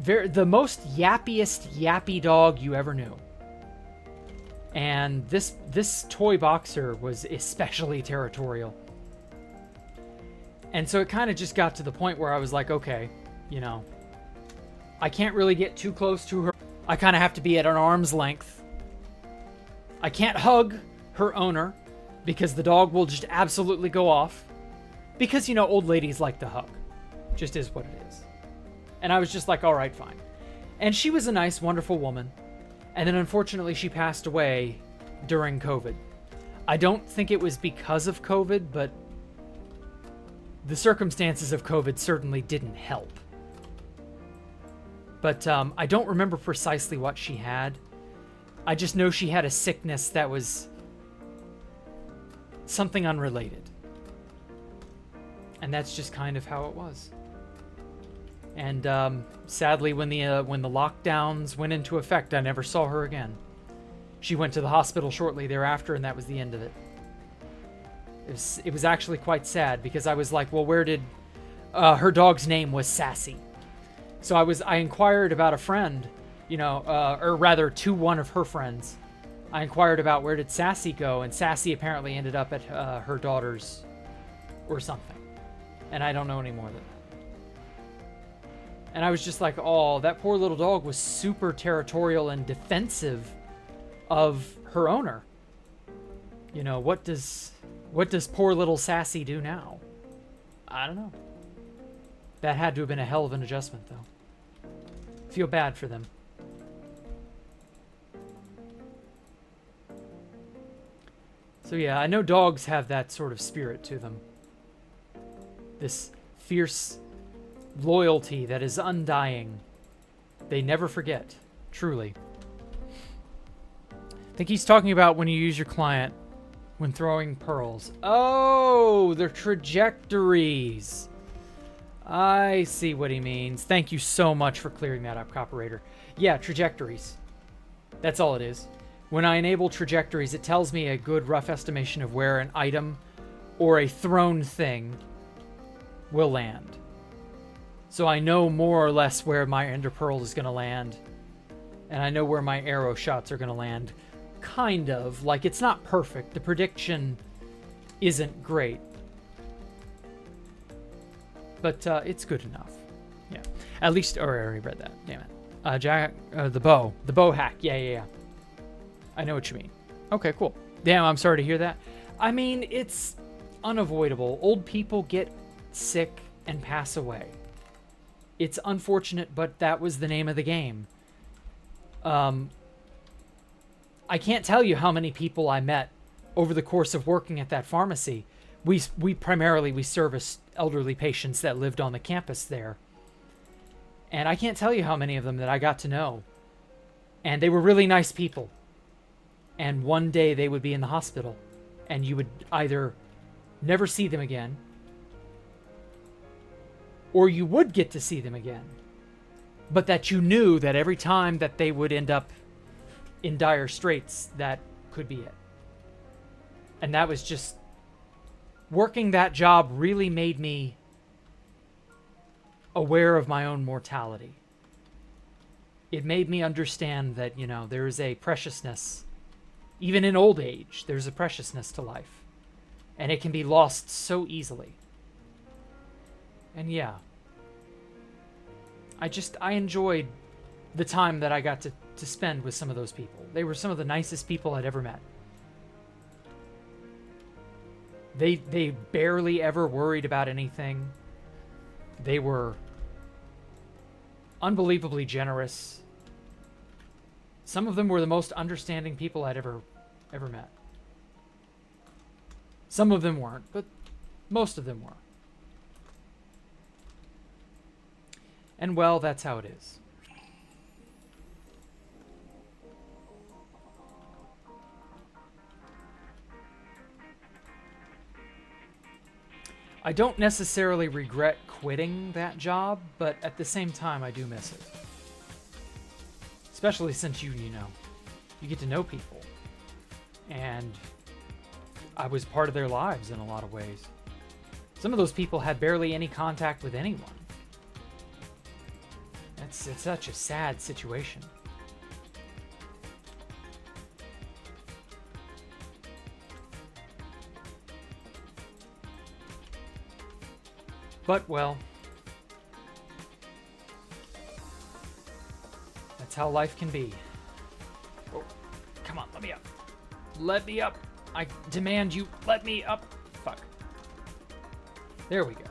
the most yappiest yappy dog you ever knew. And this toy boxer was especially territorial. And so it kind of just got to the point where I was like, okay, you know, I can't really get too close to her. I kind of have to be at an arm's length. I can't hug her owner because the dog will just absolutely go off. Because, you know, old ladies like to hug. Just is what it is. And I was just like, all right, fine. And she was a nice, wonderful woman. And then unfortunately she passed away during COVID. I don't think it was because of COVID, but the circumstances of COVID certainly didn't help. But I don't remember precisely what she had. I just know she had a sickness that was something unrelated. And that's just kind of how it was. And sadly, when the lockdowns went into effect, I never saw her again. She went to the hospital shortly thereafter, and that was the end of it. It was actually quite sad because I was like, well, where did... her dog's name was Sassy. So I inquired about a friend, you know, or rather to one of her friends. I inquired about where did Sassy go, and Sassy apparently ended up at her daughter's or something. And I don't know any more than that. And I was just like, oh, that poor little dog was super territorial and defensive of her owner. You know, what does poor little Sassy do now? I don't know. That had to have been a hell of an adjustment, though. Feel bad for them. So yeah, I know dogs have that sort of spirit to them. This fierce loyalty that is undying. They never forget, truly. I think he's talking about when you use your client when throwing pearls. Oh, they're trajectories. I see what he means. Thank you so much for clearing that up, Coperator. Yeah, trajectories. That's all it is. When I enable trajectories, it tells me a good rough estimation of where an item or a thrown thing will land. So I know more or less where my Ender Pearl is going to land. And I know where my arrow shots are going to land. Kind of. Like, it's not perfect. The prediction isn't great. But it's good enough. Yeah. At least... Or I already read that. Damn it. The bow. The bow hack. Yeah. I know what you mean. Okay, cool. Damn, I'm sorry to hear that. I mean, it's unavoidable. Old people get sick and pass away. It's unfortunate, but that was the name of the game. I can't tell you how many people I met over the course of working at that pharmacy. We primarily serviced elderly patients that lived on the campus there. And I can't tell you how many of them that I got to know. And they were really nice people. And one day they would be in the hospital. And you would either never see them again, or you would get to see them again. But that you knew that every time that they would end up in dire straits, that could be it. And that was just... Working that job really made me aware of my own mortality. It made me understand that, you know, there is a preciousness. Even in old age, there's a preciousness to life. And it can be lost so easily. And yeah. I enjoyed the time that I got to spend with some of those people. They were some of the nicest people I'd ever met. They barely ever worried about anything. They were unbelievably generous. Some of them were the most understanding people I'd ever met. Some of them weren't, but most of them were. And well, that's how it is. I don't necessarily regret quitting that job, but at the same time, I do miss it. Especially since you know, you get to know people. And I was part of their lives in a lot of ways. Some of those people had barely any contact with anyone. It's such a sad situation. But, well, that's how life can be. Oh, come on, let me up. Let me up. I demand you let me up. Fuck. There we go.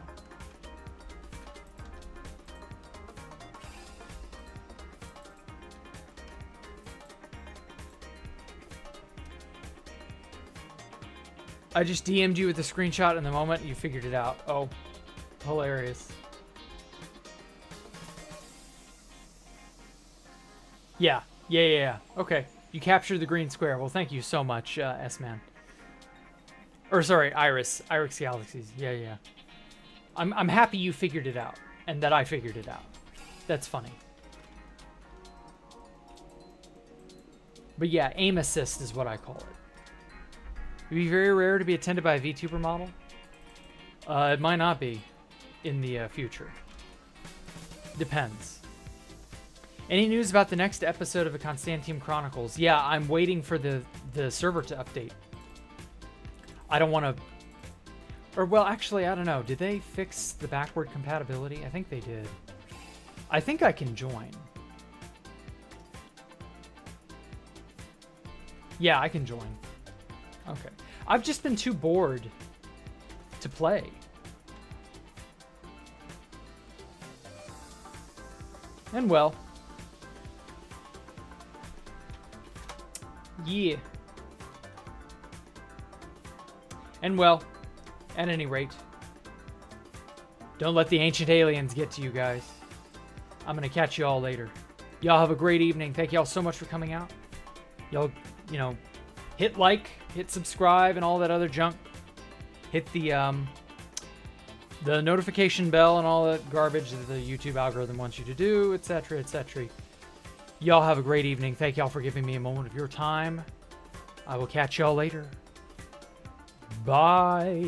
I just DM'd you with the screenshot in the moment you figured it out. Oh, hilarious. Yeah. Okay. You captured the green square. Well, thank you so much, S-Man. Or sorry, Iris. Iris Galaxies. Yeah. I'm happy you figured it out. And that I figured it out. That's funny. But yeah, aim assist is what I call it. It'd be very rare to be attended by a VTuber model. It might not be in the future. Depends. Any news about the next episode of the Constantine Chronicles? Yeah, I'm waiting for the server to update. I don't want to... Or, well, actually, I don't know. Did they fix the backward compatibility? I think they did. I think I can join. Yeah, I can join. Okay. I've just been too bored to play. And well... Yeah. And well, at any rate, don't let the ancient aliens get to you guys. I'm gonna catch you all later. Y'all have a great evening. Thank y'all so much for coming out. Y'all, hit like, hit subscribe, and all that other junk. Hit the notification bell and all that garbage that the YouTube algorithm wants you to do, etc., etc. Y'all have a great evening. Thank y'all for giving me a moment of your time. I will catch y'all later. Bye.